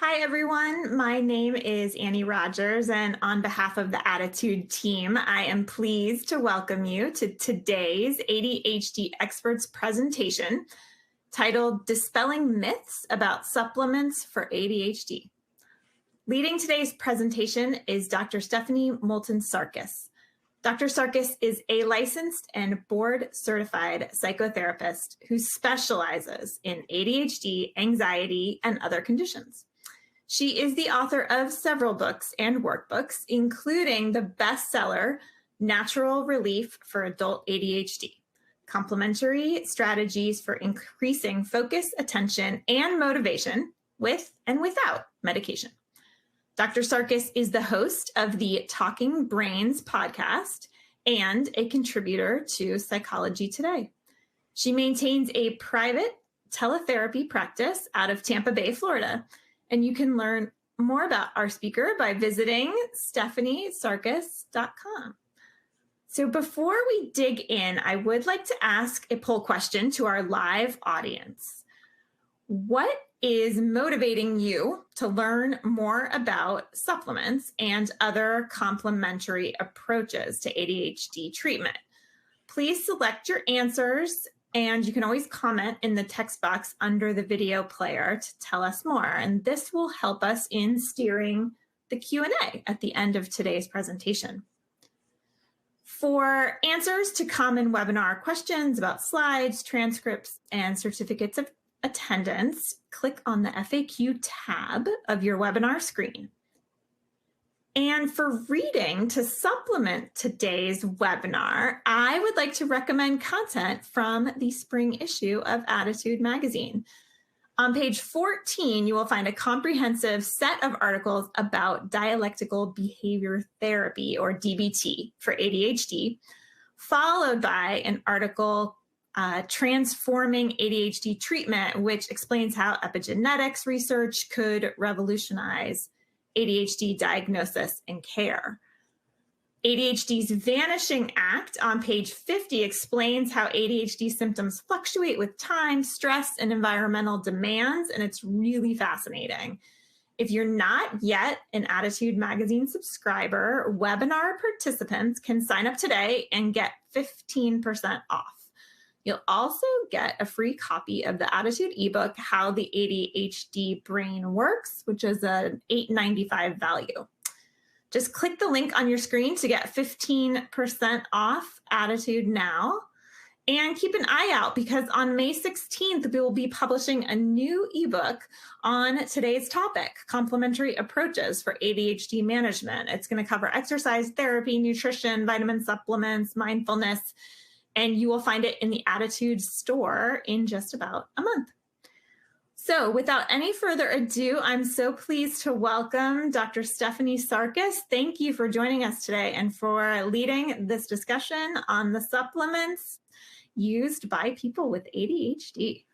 Hi, everyone. My name is Annie Rogers, and on behalf of the ADDitude team, I am pleased to welcome you to today's ADHD Experts presentation titled Dispelling Myths About Supplements for ADHD. Leading today's presentation is Dr. Stephanie Moulton Sarkis. Dr. Sarkis is a licensed and board-certified psychotherapist who specializes in ADHD, anxiety, and other conditions. She is the author of several books and workbooks, including the bestseller, Natural Relief for Adult ADHD, Complementary Strategies for Increasing Focus, Attention, and Motivation with and Without Medication. Dr. Sarkis is the host of the Talking Brains podcast and a contributor to Psychology Today. She maintains a private teletherapy practice out of Tampa Bay, Florida, and you can learn more about our speaker by visiting stephaniesarkis.com. So before we dig in, I would like to ask a poll question to our live audience. What is motivating you to learn more about supplements and other complementary approaches to ADHD treatment? Please select your answers, and you can always comment in the text box under the video player to tell us more. And this will help us in steering the Q&A at the end of today's presentation. For answers to common webinar questions about slides, transcripts, and certificates of attendance, click on the FAQ tab of your webinar screen. And for reading to supplement today's webinar, I would like to recommend content from the spring issue of ADDitude magazine. On page 14, you will find a comprehensive set of articles about dialectical behavior therapy, or DBT, for ADHD, followed by an article Transforming ADHD Treatment, which explains how epigenetics research could revolutionize ADHD diagnosis and care. ADHD's Vanishing Act on page 50 explains how ADHD symptoms fluctuate with time, stress, and environmental demands, and it's really fascinating. If you're not yet an ADDitude magazine subscriber, webinar participants can sign up today and get 15% off. You'll also get a free copy of the ADDitude ebook, How the ADHD Brain Works, which is an $8.95 value. Just click the link on your screen to get 15% off ADDitude now. And keep an eye out, because on May 16th, we will be publishing a new ebook on today's topic, Complementary Approaches for ADHD Management. It's going to cover exercise therapy, nutrition, vitamin supplements, mindfulness, and you will find it in the ADDitude store in just about a month. So without any further ado, I'm so pleased to welcome Dr. Stephanie Sarkis. Thank you for joining us today and for leading this discussion on the supplements used by people with ADHD.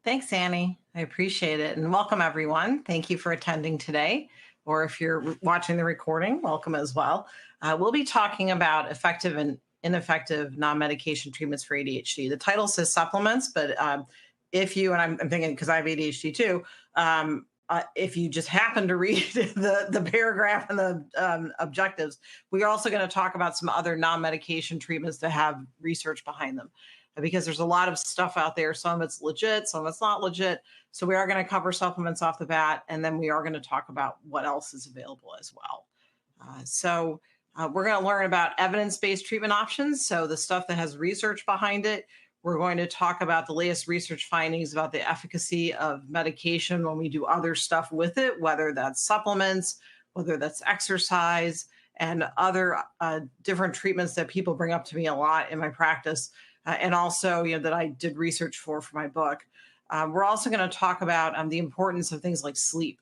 Thanks, Annie. I appreciate it. And welcome, everyone. Thank you for attending today. Or if you're watching the recording, welcome as well. We'll be talking about effective and ineffective non-medication treatments for ADHD. The title says supplements, but if you, and I'm thinking because I have ADHD too, if you just happen to read the paragraph and the objectives, we are also going to talk about some other non-medication treatments that have research behind them, because there's a lot of stuff out there. Some of it's legit, some of it's not legit. So we are going to cover supplements off the bat, and then we are going to talk about what else is available as well. We're going to learn about evidence-based treatment options, so the stuff that has research behind it. We're going to talk about the latest research findings about the efficacy of medication when we do other stuff with it, whether that's supplements, whether that's exercise, and other different treatments that people bring up to me a lot in my practice, and also that I did research for my book. We're also going to talk about the importance of things like sleep.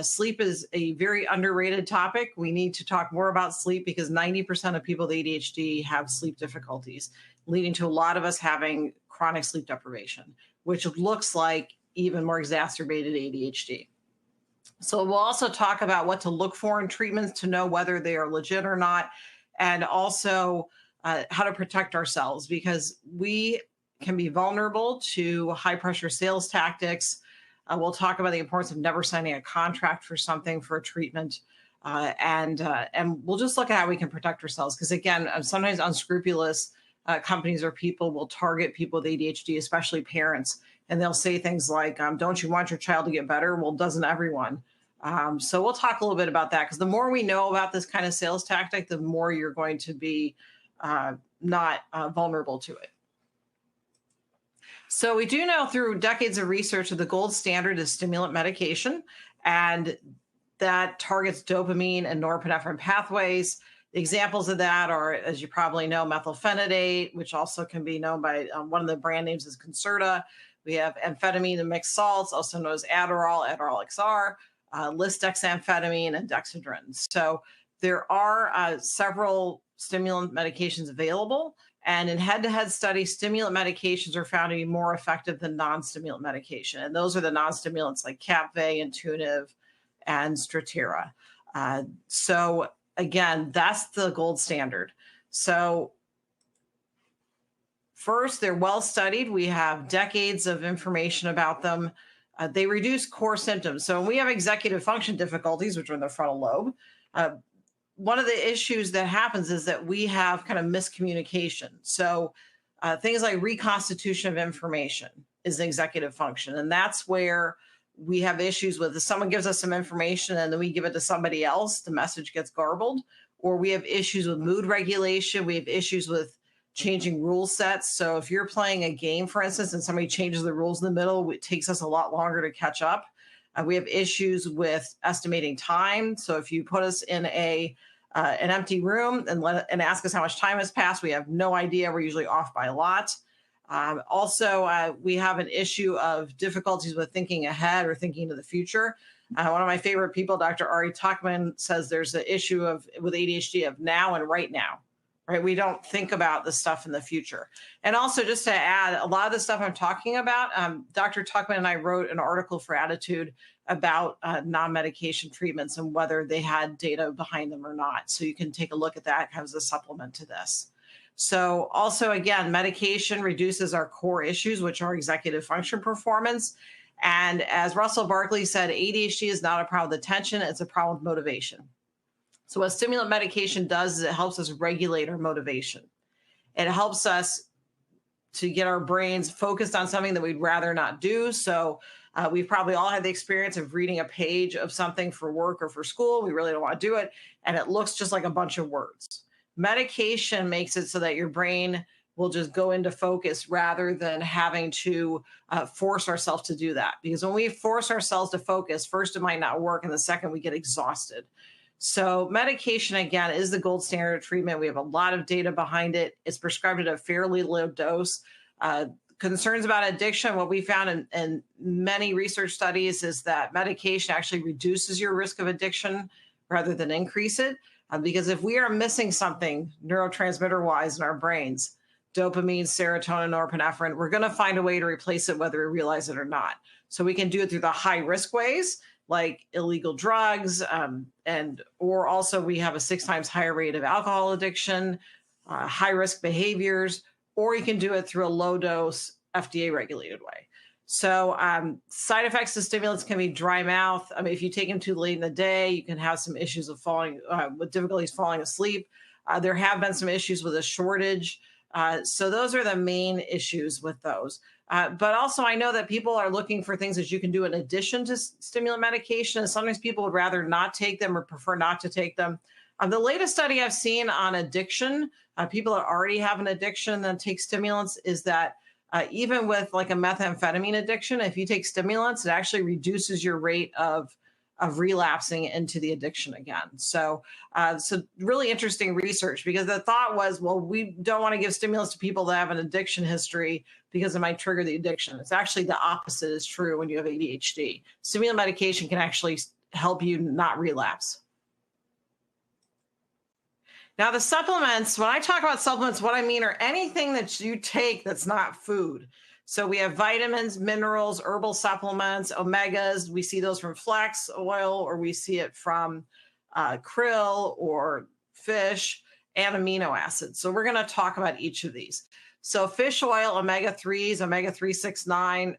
Sleep is a very underrated topic. We need to talk more about sleep because 90% of people with ADHD have sleep difficulties, leading to a lot of us having chronic sleep deprivation, which looks like even more exacerbated ADHD. So we'll also talk about what to look for in treatments to know whether they are legit or not, and also how to protect ourselves, because we can be vulnerable to high pressure sales tactics, We'll talk about the importance of never signing a contract for something for a treatment. And we'll just look at how we can protect ourselves. Because again, sometimes unscrupulous companies or people will target people with ADHD, especially parents. And they'll say things like, don't you want your child to get better? Well, doesn't everyone? So we'll talk a little bit about that, because the more we know about this kind of sales tactic, the more you're going to be not vulnerable to it. So we do know through decades of research that the gold standard is stimulant medication, and that targets dopamine and norepinephrine pathways. The examples of that are, as you probably know, methylphenidate, which also can be known by one of the brand names is Concerta. We have amphetamine and mixed salts, also known as Adderall, Adderall XR, lisdexamphetamine, and dexedrine. So there are several stimulant medications available. And in head-to-head studies, stimulant medications are found to be more effective than non-stimulant medication. And those are the non-stimulants like Capve, Intuniv, and Strattera. So again, that's the gold standard. So first, they're well studied. We have decades of information about them. They reduce core symptoms. So when we have executive function difficulties, which are in the frontal lobe, one of the issues that happens is that we have kind of miscommunication. So things like reconstitution of information is an executive function. And that's where we have issues with if someone gives us some information and then we give it to somebody else, the message gets garbled. Or we have issues with mood regulation. We have issues with changing rule sets. So if you're playing a game, for instance, and somebody changes the rules in the middle, it takes us a lot longer to catch up. We have issues with estimating time. So if you put us in an empty room and ask us how much time has passed, we have no idea. We're usually off by a lot. Also, we have an issue of difficulties with thinking ahead or thinking to the future. One of my favorite people, Dr. Ari Tuckman, says there's an issue with ADHD of now and right now. Right? We don't think about the stuff in the future. And also, just to add, a lot of the stuff I'm talking about, Dr. Tuckman and I wrote an article for ADDitude about non-medication treatments and whether they had data behind them or not. So you can take a look at that as a supplement to this. So also, again, medication reduces our core issues, which are executive function performance. And as Russell Barkley said, ADHD is not a problem with attention, it's a problem with motivation. So what stimulant medication does is it helps us regulate our motivation. It helps us to get our brains focused on something that we'd rather not do. So we've probably all had the experience of reading a page of something for work or for school. We really don't want to do it. And it looks just like a bunch of words. Medication makes it so that your brain will just go into focus rather than having to force ourselves to do that. Because when we force ourselves to focus, first, it might not work. And the second, we get exhausted. So medication, again, is the gold standard of treatment. We have a lot of data behind it. It's prescribed at a fairly low dose. Concerns about addiction, what we found in many research studies is that medication actually reduces your risk of addiction rather than increase it. Because if we are missing something neurotransmitter-wise in our brains, dopamine, serotonin, norepinephrine, we're going to find a way to replace it whether we realize it or not. So we can do it through the high-risk ways, like illegal drugs, or also we have a 6 times higher rate of alcohol addiction, high-risk behaviors, or you can do it through a low-dose, FDA-regulated way. So side effects of stimulants can be dry mouth. I mean, if you take them too late in the day, you can have some issues of with difficulties falling asleep. There have been some issues with a shortage. So those are the main issues with those. But also, I know that people are looking for things that you can do in addition to stimulant medication. And sometimes people would rather not take them or prefer not to take them. The latest study I've seen on addiction, people that already have an addiction that take stimulants, is that even with like a methamphetamine addiction, if you take stimulants, it actually reduces your rate of relapsing into the addiction again. So really interesting research, because the thought was, well, we don't want to give stimulants to people that have an addiction history because it might trigger the addiction. It's actually the opposite is true when you have ADHD. Stimulant medication can actually help you not relapse. Now, the supplements, when I talk about supplements, what I mean are anything that you take that's not food. So we have vitamins, minerals, herbal supplements, omegas. We see those from flax oil, or we see it from krill or fish, and amino acids. So we're going to talk about each of these. So fish oil, omega-3s, omega-369,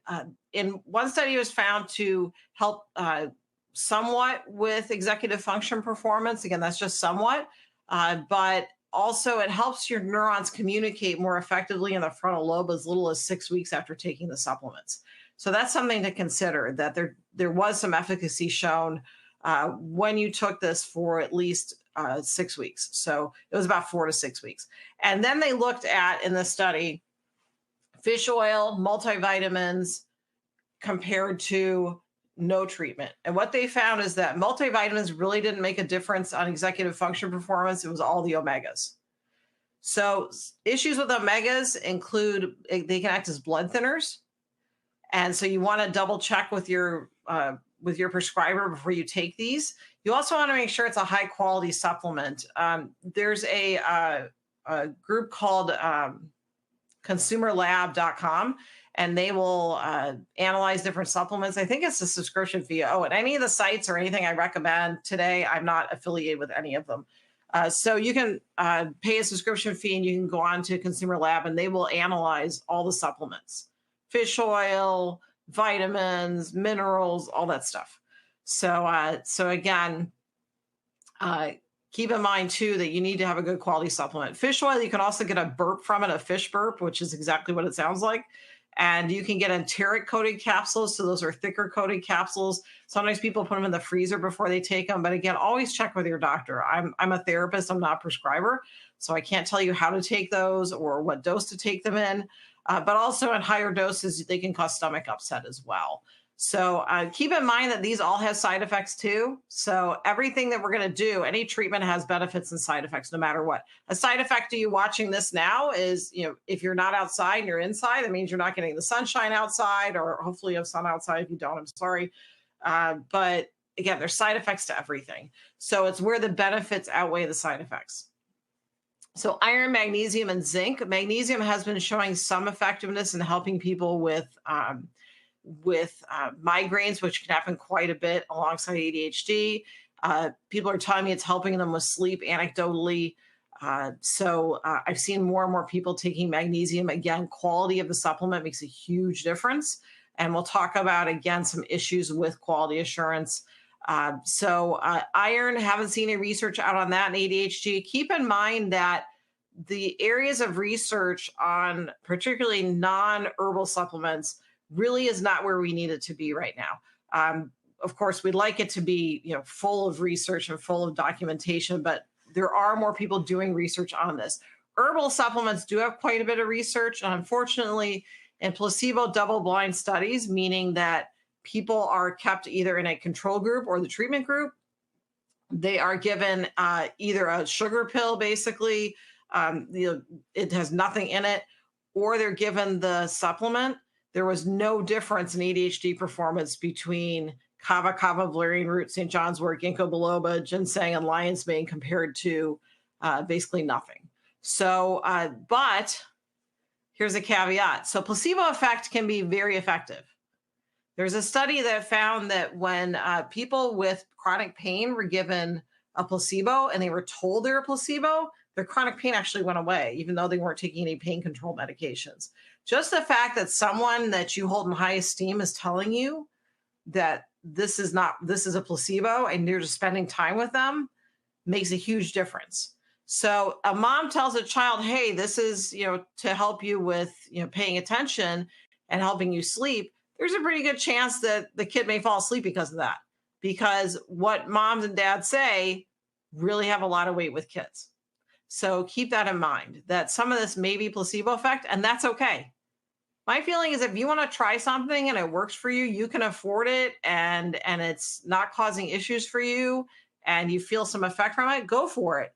in one study was found to help somewhat with executive function performance. Again, that's just somewhat, but also it helps your neurons communicate more effectively in the frontal lobe as little as 6 weeks after taking the supplements. So that's something to consider, that there was some efficacy shown when you took this for at least 6 weeks. So it was about 4 to 6 weeks. And then they looked at, in the study, fish oil, multivitamins compared to no treatment. And what they found is that multivitamins really didn't make a difference on executive function performance. It was all the omegas. So issues with omegas include they can act as blood thinners. And so you want to double check with your prescriber before you take these. You also want to make sure it's a high quality supplement. There's a group called consumerlab.com, and they will analyze different supplements. I think it's a subscription fee. Oh, and any of the sites or anything I recommend today, I'm not affiliated with any of them. So you can pay a subscription fee and you can go on to Consumer Lab and they will analyze all the supplements, fish oil, vitamins, minerals, all that stuff. So again, keep in mind too that you need to have a good quality supplement. Fish oil, you can also get a burp from it, a fish burp, which is exactly what it sounds like. And you can get enteric coated capsules. So those are thicker coated capsules. Sometimes people put them in the freezer before they take them. But again, always check with your doctor. I'm a therapist. I'm not a prescriber. So I can't tell you how to take those or what dose to take them in. But also at higher doses, they can cause stomach upset as well. So keep in mind that these all have side effects too. So everything that we're going to do, any treatment has benefits and side effects no matter what. A side effect to you watching this now is, if you're not outside and you're inside, that means you're not getting the sunshine outside, or hopefully you have sun outside. If you don't, I'm sorry. But again, there's side effects to everything. So it's where the benefits outweigh the side effects. So iron, magnesium, and zinc. Magnesium has been showing some effectiveness in helping people with migraines, which can happen quite a bit alongside ADHD. People are telling me it's helping them with sleep anecdotally. So I've seen more and more people taking magnesium. Again, quality of the supplement makes a huge difference. And we'll talk about, again, some issues with quality assurance. So iron, haven't seen any research out on that in ADHD. Keep in mind that the areas of research on particularly non-herbal supplements really is not where we need it to be right now. Of course, we'd like it to be, full of research and full of documentation, but there are more people doing research on this. Herbal supplements do have quite a bit of research. And unfortunately, in placebo double-blind studies, meaning that people are kept either in a control group or the treatment group, they are given either a sugar pill, basically, it has nothing in it, or they're given the supplement. There was no difference in ADHD performance between kava, valerian root, St. John's wort, ginkgo biloba, ginseng, and lion's mane compared to basically nothing. So, but here's a caveat. So placebo effect can be very effective. There's a study that found that when people with chronic pain were given a placebo and they were told they were placebo, their chronic pain actually went away, even though they weren't taking any pain control medications. Just the fact that someone that you hold in high esteem is telling you that this is a placebo and you're just spending time with them makes a huge difference. So a mom tells a child, hey, this is, to help you with, paying attention and helping you sleep. There's a pretty good chance that the kid may fall asleep because of that, because what moms and dads say really have a lot of weight with kids. So keep that in mind, that some of this may be placebo effect, and that's okay. My feeling is if you want to try something and it works for you, you can afford it, and it's not causing issues for you, and you feel some effect from it, go for it.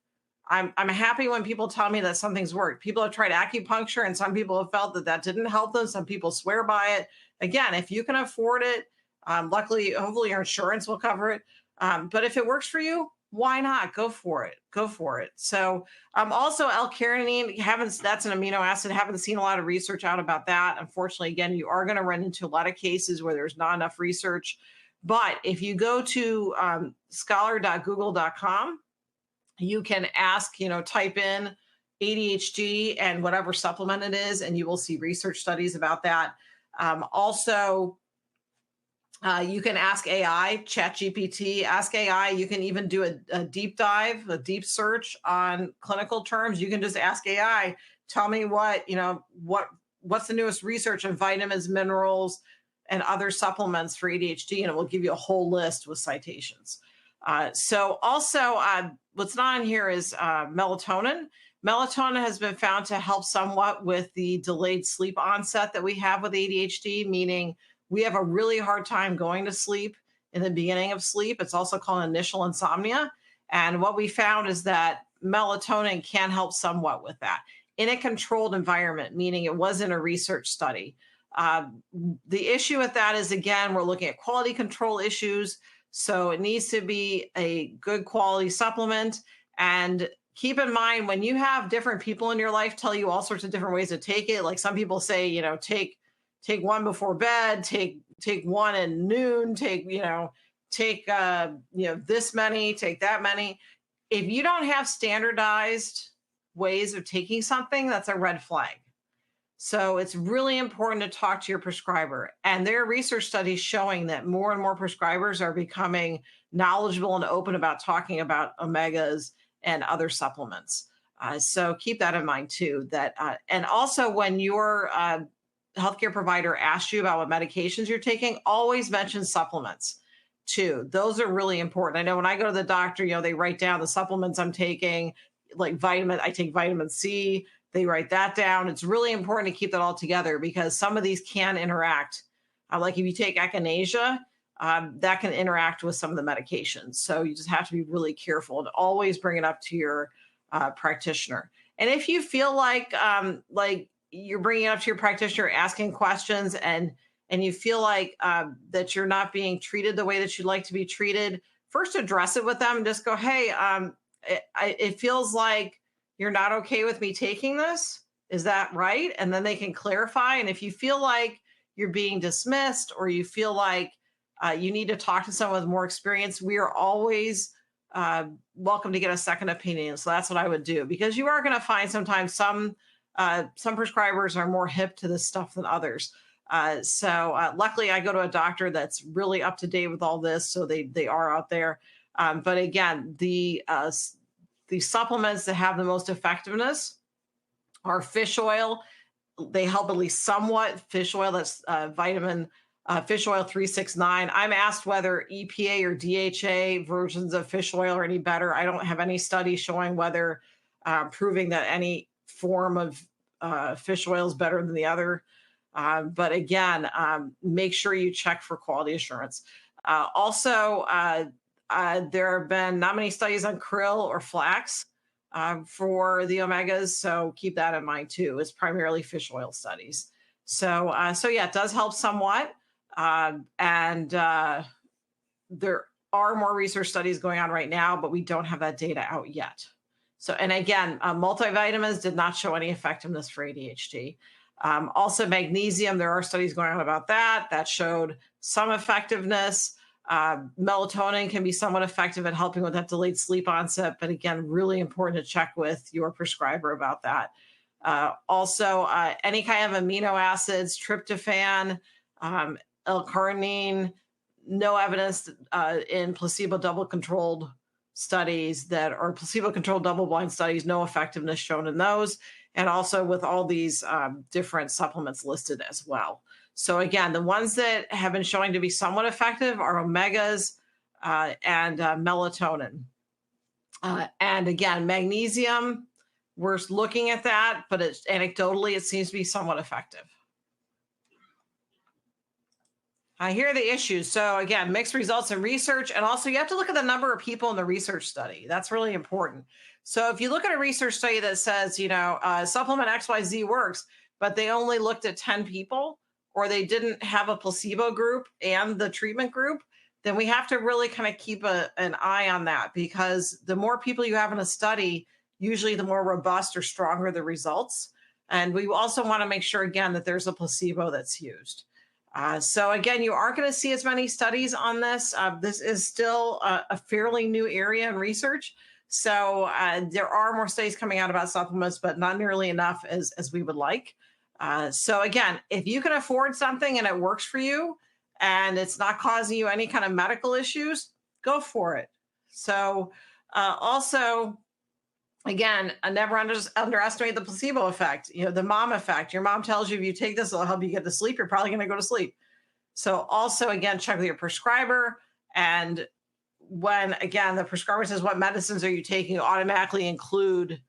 I'm happy when people tell me that something's worked. People have tried acupuncture, and some people have felt that didn't help them. Some people swear by it. Again, if you can afford it, luckily, hopefully your insurance will cover it. But if it works for you, why not? Go for it. Go for it. So also L-carnitine, that's an amino acid. Haven't seen a lot of research out about that. Unfortunately, again, you are going to run into a lot of cases where there's not enough research. But if you go to scholar.google.com, you can ask, type in ADHD and whatever supplement it is, and you will see research studies about that. Also, you can ask AI, ChatGPT, ask AI. You can even do a deep dive, a deep search on clinical terms. You can just ask AI, tell me what's the newest research on vitamins, minerals, and other supplements for ADHD, and it will give you a whole list with citations. So also, what's not on here is melatonin. Melatonin has been found to help somewhat with the delayed sleep onset that we have with ADHD, meaning we have a really hard time going to sleep in the beginning of sleep. It's also called initial insomnia. And what we found is that melatonin can help somewhat with that in a controlled environment, meaning it wasn't a research study. The issue with that is, again, we're looking at quality control issues. So it needs to be a good quality supplement. And keep in mind, when you have different people in your life tell you all sorts of different ways to take it, like some people say, take one before bed, take one at noon, take this many, take that many. If you don't have standardized ways of taking something, that's a red flag. So it's really important to talk to your prescriber. And there are research studies showing that more and more prescribers are becoming knowledgeable and open about talking about omegas and other supplements. So keep that in mind too. And also when your healthcare provider asks you about what medications you're taking, always mention supplements too. Those are really important. I know when I go to the doctor, they write down the supplements I'm taking, like I take vitamin C. They write that down. It's really important to keep that all together because some of these can interact. Like if you take echinacea, that can interact with some of the medications. So you just have to be really careful and always bring it up to your practitioner. And if you feel like you're bringing it up to your practitioner, asking questions, and you feel like that you're not being treated the way that you'd like to be treated, first address it with them and just go, hey, it feels like you're not okay with me taking this. Is that right? And then they can clarify. And if you feel like you're being dismissed or you feel like you need to talk to someone with more experience, we are always welcome to get a second opinion. So that's what I would do, because you are going to find sometimes some prescribers are more hip to this stuff than others. So luckily I go to a doctor that's really up to date with all this. So they are out there. But again, the supplements that have the most effectiveness are fish oil. They help at least somewhat. Fish oil, that's vitamin fish oil 369. I'm asked whether EPA or DHA versions of fish oil are any better. I don't have any studies showing whether proving that any form of fish oil is better than the other. But again, make sure you check for quality assurance. Also, there have been not many studies on krill or flax for the omegas, so keep that in mind too. It's primarily fish oil studies. So yeah, it does help somewhat. And there are more research studies going on right now, but we don't have that data out yet. So, and again, multivitamins did not show any effectiveness for ADHD. Also magnesium, there are studies going on about that showed some effectiveness. Melatonin can be somewhat effective at helping with that delayed sleep onset, but again, really important to check with your prescriber about that. Also, any kind of amino acids, tryptophan, L-carnitine, no evidence in placebo double-controlled studies placebo-controlled double-blind studies, no effectiveness shown in those, and also with all these different supplements listed as well. So again, the ones that have been showing to be somewhat effective are omegas and melatonin. And again, magnesium, we're looking at that, but anecdotally, it seems to be somewhat effective. Here are the issues. So again, mixed results in research, and also you have to look at the number of people in the research study. That's really important. So if you look at a research study that says, supplement XYZ works, but they only looked at 10 people, or they didn't have a placebo group and the treatment group, then we have to really kind of keep an eye on that, because the more people you have in a study, usually the more robust or stronger the results. And we also want to make sure, again, that there's a placebo that's used. So again, you aren't going to see as many studies on this. This is still a fairly new area in research. So there are more studies coming out about supplements, but not nearly enough as we would like. So again, if you can afford something and it works for you and it's not causing you any kind of medical issues, go for it. So also, again, I never underestimate the placebo effect, the mom effect. Your mom tells you if you take this, it'll help you get to sleep. You're probably going to go to sleep. So also, again, check with your prescriber. And when, again, the prescriber says, what medicines are you taking, you automatically include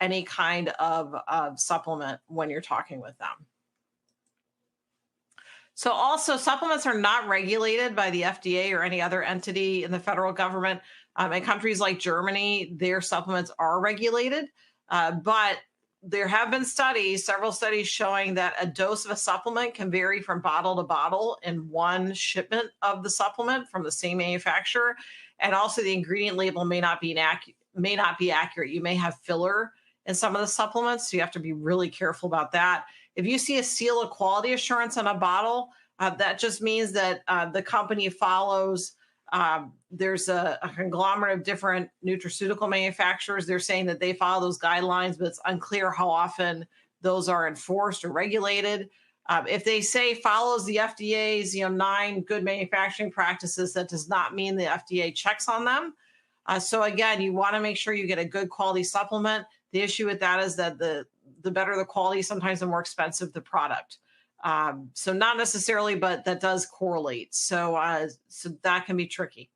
any kind of supplement when you're talking with them. So also, supplements are not regulated by the FDA or any other entity in the federal government. In countries like Germany, their supplements are regulated, but there have been studies, several studies showing that a dose of a supplement can vary from bottle to bottle in one shipment of the supplement from the same manufacturer. And also the ingredient label may not be accurate. You may have filler in some of the supplements, so you have to be really careful about that. If you see a seal of quality assurance on a bottle, that just means that the company follows, there's a conglomerate of different nutraceutical manufacturers. They're saying that they follow those guidelines, but it's unclear how often those are enforced or regulated. If they say follows the FDA's 9 good manufacturing practices, that does not mean the FDA checks on them. So again, you want to make sure you get a good quality supplement. The issue with that is that the better the quality, sometimes the more expensive the product. So not necessarily, but that does correlate. So that can be tricky.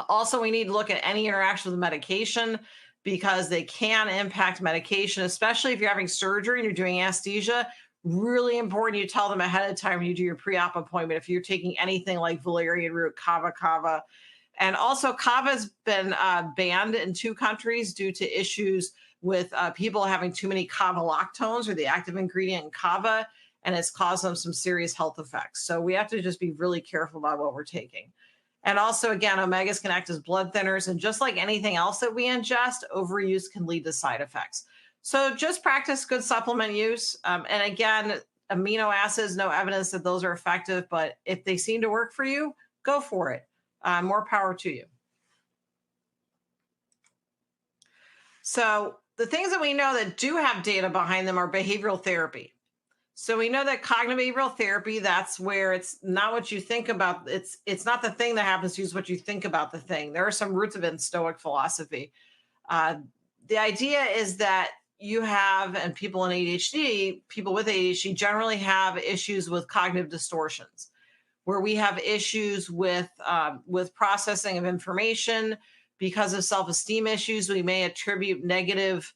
Also, we need to look at any interaction with medication because they can impact medication, especially if you're having surgery and you're doing anesthesia. Really important you tell them ahead of time when you do your pre-op appointment if you're taking anything like valerian root, kava. And also, kava has been banned in 2 countries due to issues with people having too many kava lactones, or the active ingredient in kava, and it's caused them some serious health effects. So we have to just be really careful about what we're taking. And also, again, omegas can act as blood thinners, and just like anything else that we ingest, overuse can lead to side effects. So just practice good supplement use. And again, amino acids, no evidence that those are effective, but if they seem to work for you, go for it. More power to you. So the things that we know that do have data behind them are behavioral therapy. So we know that cognitive behavioral therapy, that's where it's not what you think about. It's not the thing that happens to you, it's what you think about the thing. There are some roots of it in Stoic philosophy. The idea is that you have, and people with ADHD generally have issues with cognitive distortions, where we have issues with processing of information. Because of self-esteem issues, we may attribute negative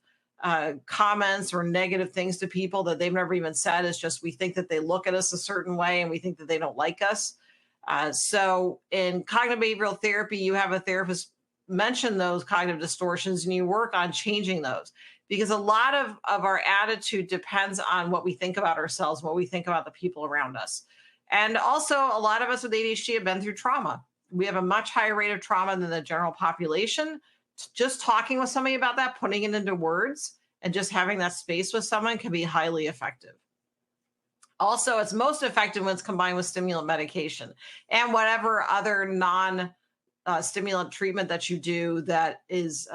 comments or negative things to people that they've never even said. It's just we think that they look at us a certain way and we think that they don't like us. So in cognitive behavioral therapy, you have a therapist mention those cognitive distortions and you work on changing those, because a lot of our attitude depends on what we think about ourselves, what we think about the people around us. And also, a lot of us with ADHD have been through trauma. We have a much higher rate of trauma than the general population. Just talking with somebody about that, putting it into words, and just having that space with someone can be highly effective. Also, it's most effective when it's combined with stimulant medication and whatever other non-stimulant treatment that you do that is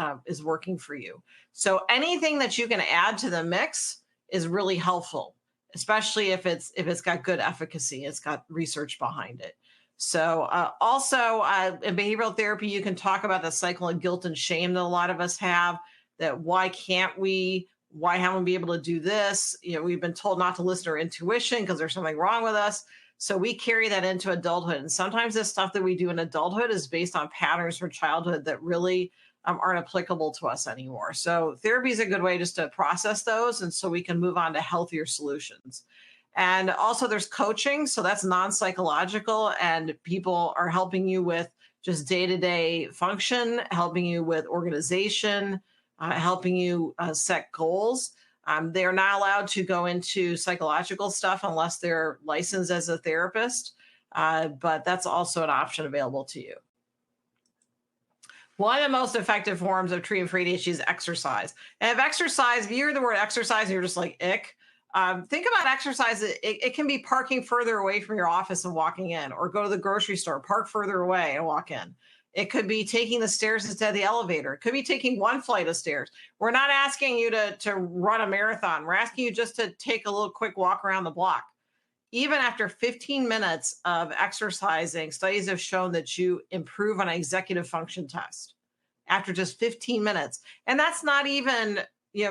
working for you. So anything that you can add to the mix is really helpful, especially if it's got good efficacy, it's got research behind it. So also in behavioral therapy, you can talk about the cycle of guilt and shame that a lot of us have, that why haven't we been able to do this? We've been told not to listen to our intuition because there's something wrong with us. So we carry that into adulthood. And sometimes the stuff that we do in adulthood is based on patterns from childhood that really aren't applicable to us anymore. So therapy is a good way just to process those. And so we can move on to healthier solutions. And also there's coaching. So that's non-psychological, and people are helping you with just day-to-day function, helping you with organization, helping you set goals. They are not allowed to go into psychological stuff unless they're licensed as a therapist, but that's also an option available to you. One of the most effective forms of treatment for ADHD is exercise. And if you hear the word exercise and you're just like, ick, think about exercise. It can be parking further away from your office and walking in, or go to the grocery store, park further away and walk in. It could be taking the stairs instead of the elevator. It could be taking one flight of stairs. We're not asking you to run a marathon. We're asking you just to take a little quick walk around the block. Even after 15 minutes of exercising, studies have shown that you improve on an executive function test after just 15 minutes. And that's not even,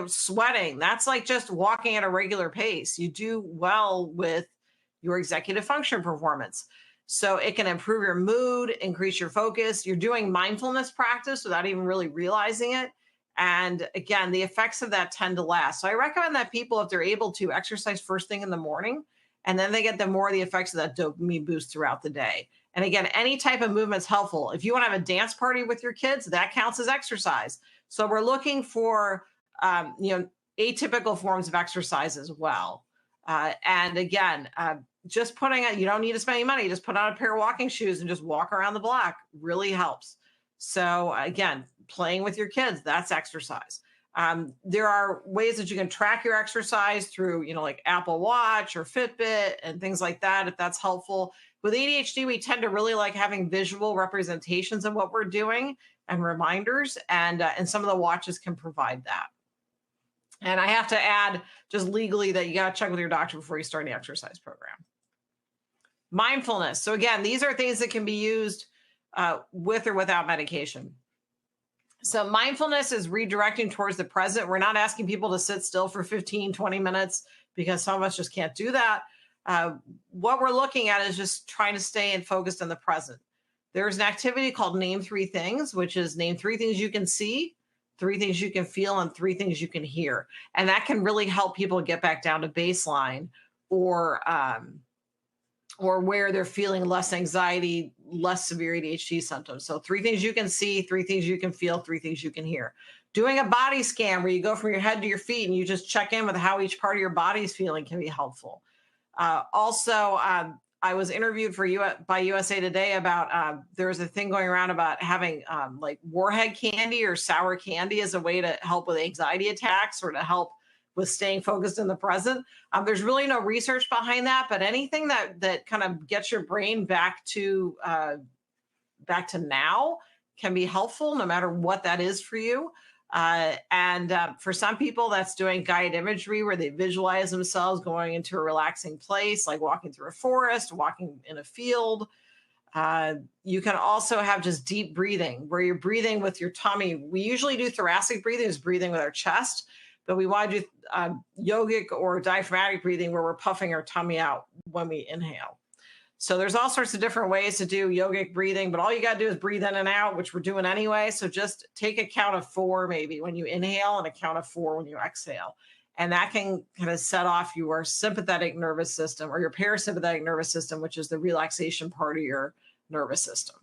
sweating. That's like just walking at a regular pace. You do well with your executive function performance. So it can improve your mood, increase your focus. You're doing mindfulness practice without even really realizing it. And again, the effects of that tend to last. So I recommend that people, if they're able to, exercise first thing in the morning, and then they get the more of the effects of that dopamine boost throughout the day. And again, any type of movement is helpful. If you want to have a dance party with your kids, that counts as exercise. So we're looking for, atypical forms of exercise as well. And again, just you don't need to spend any money. Just put on a pair of walking shoes and just walk around the block really helps. So again, playing with your kids, that's exercise. There are ways that you can track your exercise through, like Apple Watch or Fitbit and things like that, if that's helpful. With ADHD, we tend to really like having visual representations of what we're doing and reminders, and some of the watches can provide that. And I have to add just legally that you got to check with your doctor before you start the exercise program. Mindfulness. So again, these are things that can be used with or without medication. So mindfulness is redirecting towards the present. We're not asking people to sit still for 15, 20 minutes because some of us just can't do that. What we're looking at is just trying to stay focused on the present. There's an activity called Name 3 Things, which is name 3 things you can see, 3 things you can feel, and 3 things you can hear. And that can really help people get back down to baseline or where they're feeling less anxiety, less severe ADHD symptoms. So 3 things you can see, 3 things you can feel, 3 things you can hear. Doing a body scan where you go from your head to your feet and you just check in with how each part of your body is feeling can be helpful. Also, I was interviewed by USA Today about there's a thing going around about having like warhead candy or sour candy as a way to help with anxiety attacks or to help with staying focused in the present. There's really no research behind that, but anything that kind of gets your brain back to now can be helpful, no matter what that is for you. For some people, that's doing guided imagery where they visualize themselves going into a relaxing place, like walking through a forest, walking in a field. You can also have just deep breathing where you're breathing with your tummy. We usually do thoracic breathing, is breathing with our chest, but we want to do yogic or diaphragmatic breathing where we're puffing our tummy out when we inhale. So there's all sorts of different ways to do yogic breathing, but all you got to do is breathe in and out, which we're doing anyway. So just take a count of 4 maybe when you inhale and a count of 4 when you exhale. And that can kind of set off your sympathetic nervous system or your parasympathetic nervous system, which is the relaxation part of your nervous system.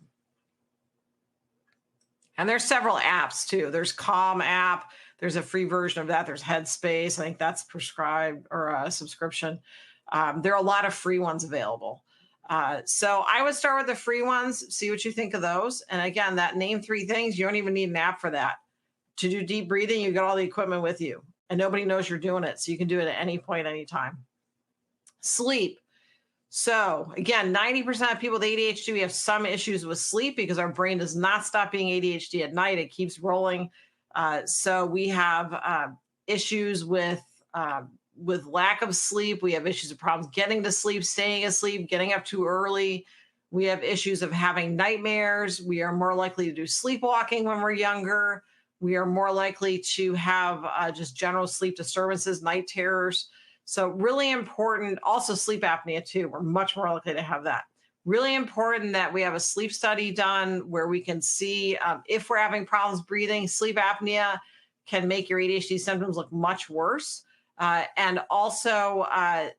And there's several apps too. There's Calm app. There's a free version of that. There's Headspace. I think that's prescribed or a subscription. There are a lot of free ones available. So I would start with the free ones, see what you think of those. And again, that name 3 things, you don't even need an app for that. To do deep breathing, you got all the equipment with you and nobody knows you're doing it. So you can do it at any point, anytime. Sleep. So again, 90% of people with ADHD, we have some issues with sleep because our brain does not stop being ADHD at night. It keeps rolling. So we have issues with lack of sleep. We have issues of problems getting to sleep, staying asleep, getting up too early. We have issues of having nightmares. We are more likely to do sleepwalking when we're younger. We are more likely to have just general sleep disturbances, night terrors. So really important, also sleep apnea too. We're much more likely to have that. Really important that we have a sleep study done where we can see if we're having problems breathing. Sleep apnea can make your ADHD symptoms look much worse. And also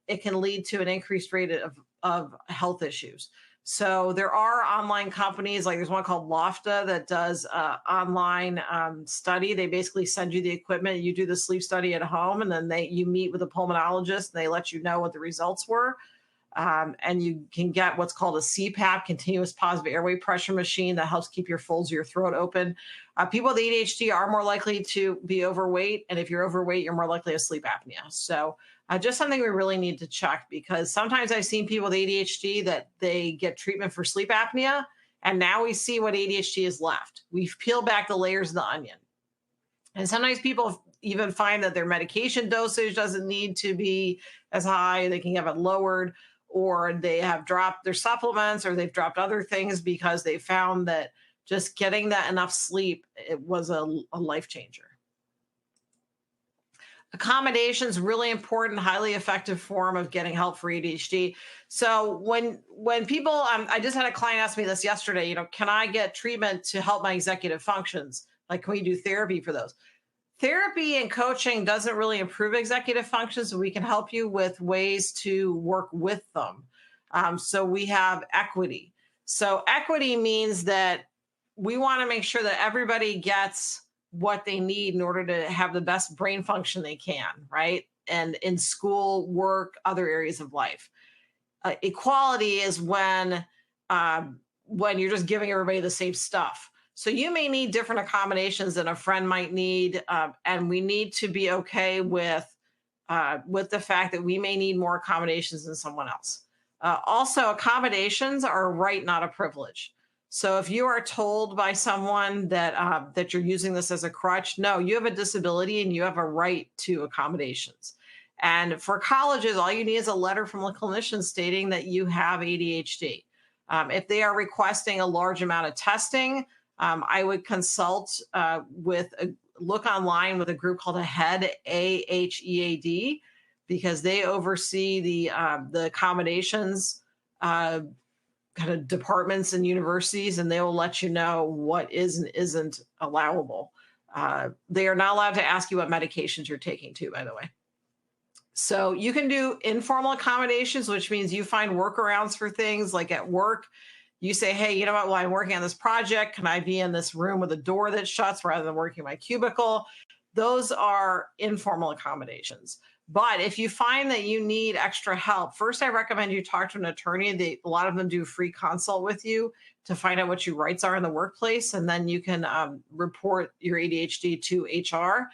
it can lead to an increased rate of health issues. So there are online companies, like there's one called Lofta that does online study. They basically send you the equipment, you do the sleep study at home, and then you meet with a pulmonologist and they let you know what the results were. And you can get what's called a CPAP, continuous positive airway pressure machine, that helps keep your folds of your throat open. People with ADHD are more likely to be overweight. And if you're overweight, you're more likely to have sleep apnea. So just something we really need to check, because sometimes I've seen people with ADHD that they get treatment for sleep apnea And now we see what ADHD is left. We've peeled back the layers of the onion. And sometimes people even find that their medication dosage doesn't need to be as high. They can have it lowered, or they have dropped their supplements, or they've dropped other things because they found that just getting that enough sleep, it was a life changer. Accommodations, really important, highly effective form of getting help for ADHD. So when people, I just had a client ask me this yesterday, can I get treatment to help my executive functions? Like, can we do therapy for those? Therapy and coaching doesn't really improve executive functions, so we can help you with ways to work with them. So we have equity. So equity means that we want to make sure that everybody gets what they need in order to have the best brain function they can, right? And in school, work, other areas of life. Equality is when you're just giving everybody the same stuff. So you may need different accommodations than a friend might need, and we need to be okay with the fact that we may need more accommodations than someone else. Also, accommodations are a right, not a privilege. So if you are told by someone that you're using this as a crutch, no, you have a disability and you have a right to accommodations. And for colleges, all you need is a letter from a clinician stating that you have ADHD. If they are requesting a large amount of testing, I would consult look online with a group called AHEAD, AHEAD, because they oversee the accommodations kind of departments and universities, and they will let you know what is and isn't allowable. They are not allowed to ask you what medications you're taking too, by the way. So you can do informal accommodations, which means you find workarounds for things like at work. You say, hey, you know what? While I'm working on this project, can I be in this room with a door that shuts rather than working my cubicle? Those are informal accommodations. But if you find that you need extra help, first, I recommend you talk to an attorney. A lot of them do a free consult with you to find out what your rights are in the workplace. And then you can report your ADHD to HR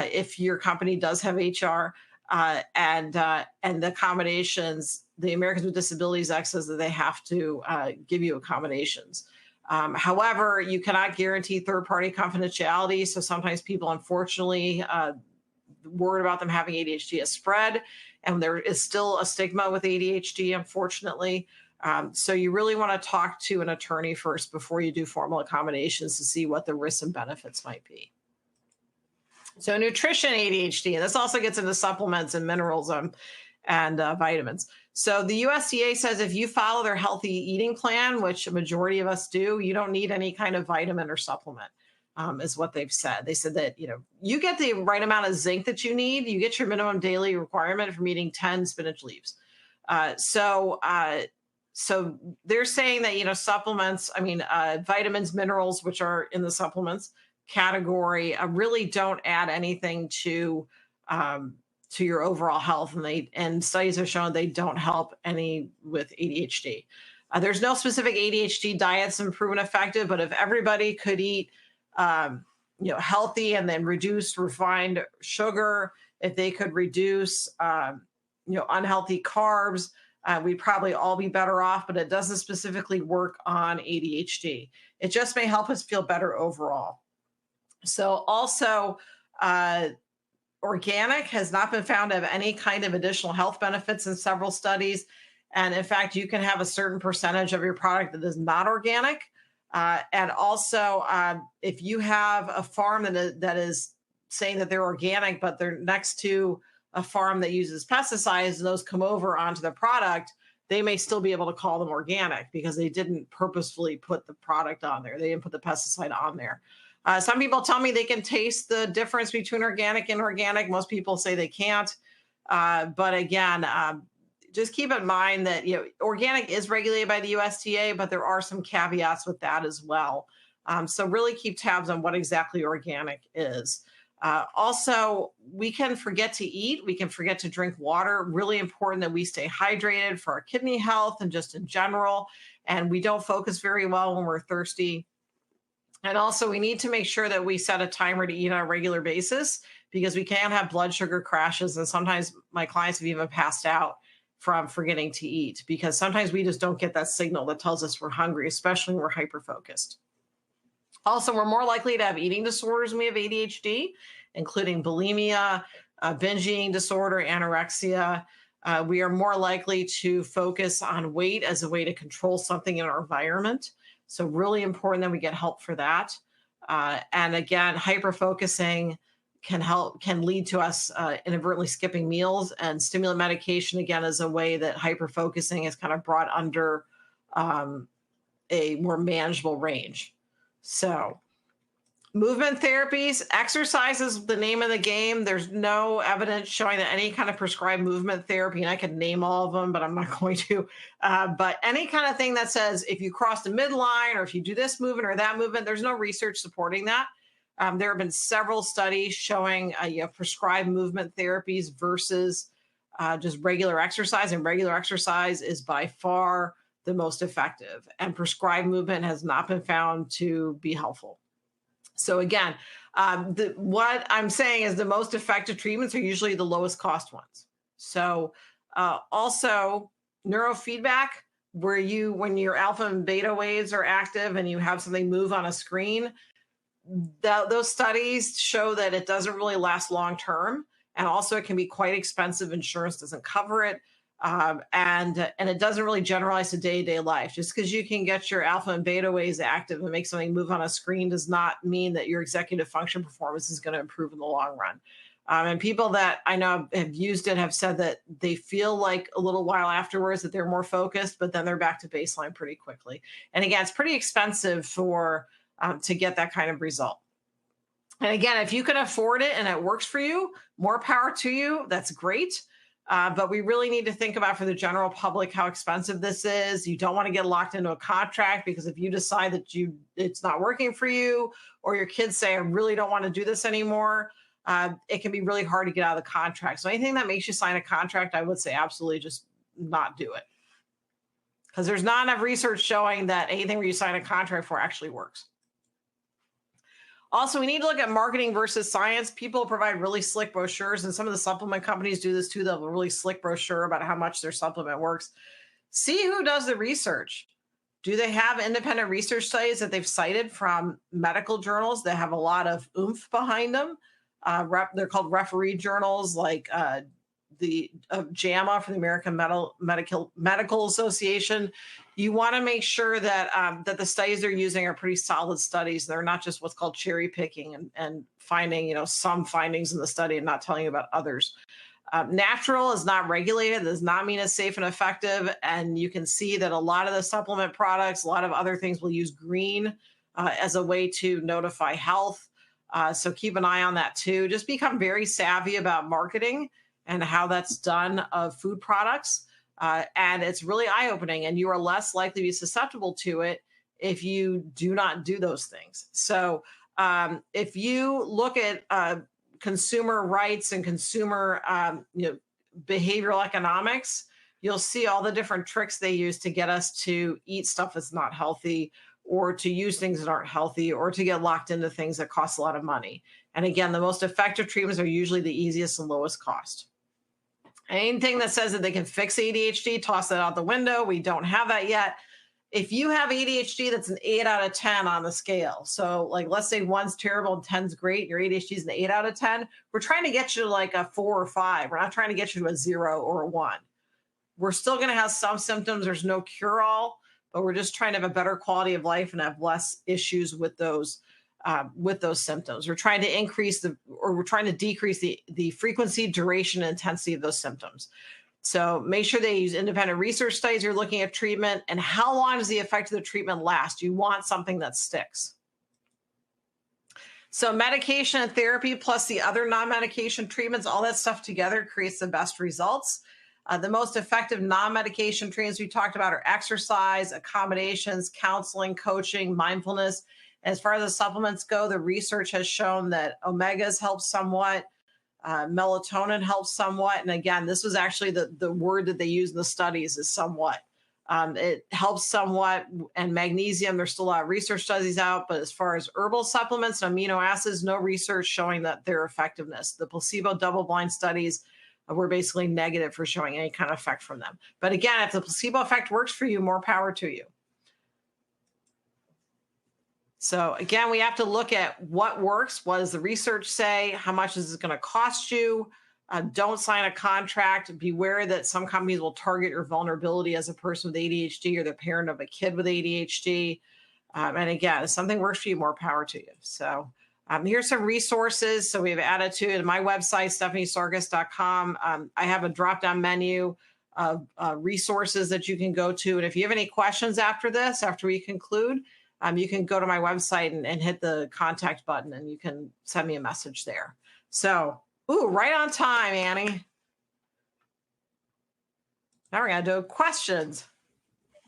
if your company does have HR. And the accommodations, the Americans with Disabilities Act says that they have to give you accommodations. However, you cannot guarantee third-party confidentiality. So sometimes people, unfortunately, word about them having ADHD has spread, and there is still a stigma with ADHD, unfortunately. So you really want to talk to an attorney first before you do formal accommodations to see what the risks and benefits might be. So nutrition ADHD, and this also gets into supplements and minerals and vitamins. So the USDA says if you follow their healthy eating plan, which a majority of us do, you don't need any kind of vitamin or supplement, is what they've said. They said that, you get the right amount of zinc that you need. You get your minimum daily requirement from eating 10 spinach leaves. So they're saying that, supplements, vitamins, minerals, which are in the supplements category, really don't add anything to your overall health. And studies have shown they don't help any with ADHD. There's no specific ADHD diets and proven effective, but if everybody could eat, healthy and then reduce refined sugar, if they could reduce, unhealthy carbs, we'd probably all be better off, but it doesn't specifically work on ADHD. It just may help us feel better overall. So also, organic has not been found to have any kind of additional health benefits in several studies. And in fact, you can have a certain percentage of your product that is not organic. And also, if you have a farm that is saying that they're organic, but they're next to a farm that uses pesticides, and those come over onto the product, they may still be able to call them organic because they didn't purposefully put the product on there. They didn't put the pesticide on there. Some people tell me they can taste the difference between organic and inorganic. Most people say they can't. But again, just keep in mind that organic is regulated by the USDA, but there are some caveats with that as well. So really keep tabs on what exactly organic is. Also, we can forget to eat. We can forget to drink water. Really important that we stay hydrated for our kidney health and just in general. And we don't focus very well when we're thirsty. And also, we need to make sure that we set a timer to eat on a regular basis because we can have blood sugar crashes. And sometimes my clients have even passed out from forgetting to eat, because sometimes we just don't get that signal that tells us we're hungry, especially when we're hyper-focused. Also, we're more likely to have eating disorders when we have ADHD, including bulimia, binge eating disorder, anorexia. We are more likely to focus on weight as a way to control something in our environment. So really important that we get help for that. And again, hyper-focusing can lead to us inadvertently skipping meals, and stimulant medication, again, is a way that hyper-focusing is kind of brought under a more manageable range. So movement therapies, exercise is the name of the game. There's no evidence showing that any kind of prescribed movement therapy, and I could name all of them, but I'm not going to, but any kind of thing that says if you cross the midline or if you do this movement or that movement, there's no research supporting that. There have been several studies showing prescribed movement therapies versus just regular exercise, and regular exercise is by far the most effective, and prescribed movement has not been found to be helpful. So again, what I'm saying is the most effective treatments are usually the lowest cost ones. So also neurofeedback, where when your alpha and beta waves are active and you have something move on a screen, those studies show that it doesn't really last long term, and also it can be quite expensive. Insurance doesn't cover it, and it doesn't really generalize to day-to-day life. Just because you can get your alpha and beta waves active and make something move on a screen does not mean that your executive function performance is going to improve in the long run. And people that I know have used it have said that they feel like a little while afterwards that they're more focused, but then they're back to baseline pretty quickly. And again, it's pretty expensive to get that kind of result. And again, if you can afford it and it works for you, more power to you. That's great. But we really need to think about, for the general public, how expensive this is. You don't want to get locked into a contract, because if you decide that it's not working for you, or your kids say, I really don't want to do this anymore, it can be really hard to get out of the contract. So anything that makes you sign a contract, I would say absolutely just not do it, because there's not enough research showing that anything where you sign a contract for actually works. Also, we need to look at marketing versus science. People provide really slick brochures, and some of the supplement companies do this too. They'll have a really slick brochure about how much their supplement works. See who does the research. Do they have independent research studies that they've cited from medical journals that have a lot of oomph behind them? They're called referee journals, like the JAMA from the American Medical Association. You want to make sure that that the studies they're using are pretty solid studies. They're not just what's called cherry picking and finding some findings in the study and not telling you about others. Natural is not regulated. That does not mean it's safe and effective. And you can see that a lot of the supplement products, a lot of other things will use green as a way to notify health. So keep an eye on that too. Just become very savvy about marketing and how that's done of food products. And it's really eye-opening, and you are less likely to be susceptible to it if you do not do those things. So if you look at consumer rights and consumer behavioral economics, you'll see all the different tricks they use to get us to eat stuff that's not healthy, or to use things that aren't healthy, or to get locked into things that cost a lot of money. And again, the most effective treatments are usually the easiest and lowest cost. Anything that says that they can fix ADHD, toss that out the window. We don't have that yet. If you have ADHD, that's an 8 out of 10 on the scale. So like, let's say 1's terrible and 10's great. Your ADHD is an 8 out of 10. We're trying to get you to like a 4 or 5. We're not trying to get you to a 0 or a 1. We're still going to have some symptoms. There's no cure-all, but we're just trying to have a better quality of life and have less issues with those symptoms. We're trying to decrease the frequency, duration, and intensity of those symptoms. So make sure they use independent research studies. You're looking at treatment, and how long does the effect of the treatment last? You want something that sticks. So medication and therapy plus the other non-medication treatments, all that stuff together creates the best results. The most effective non-medication treatments we talked about are exercise, accommodations, counseling, coaching, mindfulness. As far as the supplements go, the research has shown that omegas help somewhat, melatonin helps somewhat. And again, this was actually the word that they use in the studies is somewhat. It helps somewhat. And magnesium, there's still a lot of research studies out, but as far as herbal supplements and amino acids, no research showing that their effectiveness. The placebo double-blind studies we're basically negative for showing any kind of effect from them. But again, if the placebo effect works for you, more power to you. So again, we have to look at what works. What does the research say? How much is it going to cost you? Don't sign a contract. Beware that some companies will target your vulnerability as a person with ADHD or the parent of a kid with ADHD. And again, if something works for you, more power to you. So here's some resources. So we have ADDitude and my website, stephaniesarkis.com. I have a drop-down menu of resources that you can go to. And if you have any questions after this, after we conclude, you can go to my website and hit the contact button and you can send me a message there. So, ooh, right on time, Annie. Now we're going to do questions.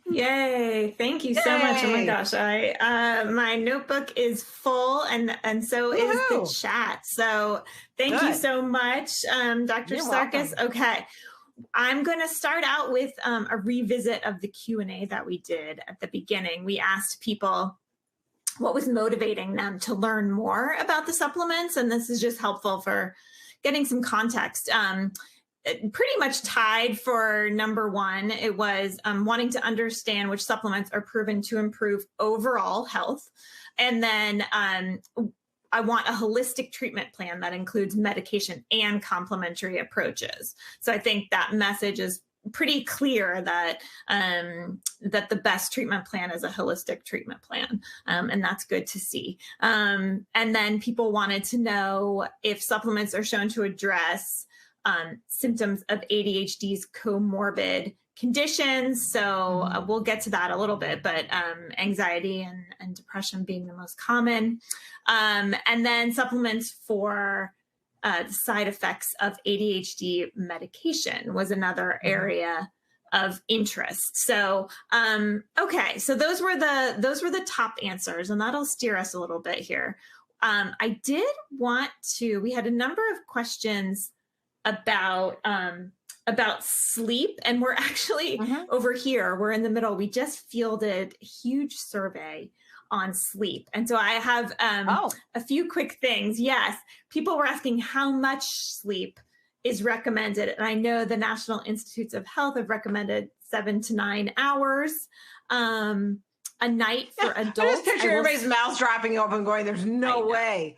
Yay. Thank you so much. Oh my gosh. My notebook is full and so is the chat. So thank you so much, Dr. Sarkis. Welcome. Okay. I'm going to start out with a revisit of the Q&A that we did at the beginning. We asked people what was motivating them to learn more about the supplements. And this is just helpful for getting some context. Pretty much tied for number one. It was wanting to understand which supplements are proven to improve overall health. And then I want a holistic treatment plan that includes medication and complementary approaches. So I think that message is pretty clear that that the best treatment plan is a holistic treatment plan. And that's good to see. And then people wanted to know if supplements are shown to address symptoms of ADHD's comorbid conditions. So we'll get to that a little bit, but anxiety and depression being the most common. And then supplements for the side effects of ADHD medication was another area of interest. So, okay. So those were the top answers, and that'll steer us a little bit here. I did want to, we had a number of questions about sleep, and we're actually over here, we're in the middle. We just fielded a huge survey on sleep. And so I have a few quick things. Yes, people were asking how much sleep is recommended. And I know the National Institutes of Health have recommended 7 to 9 hours a night for adults. I just picture everybody's mouths dropping open going, there's no way.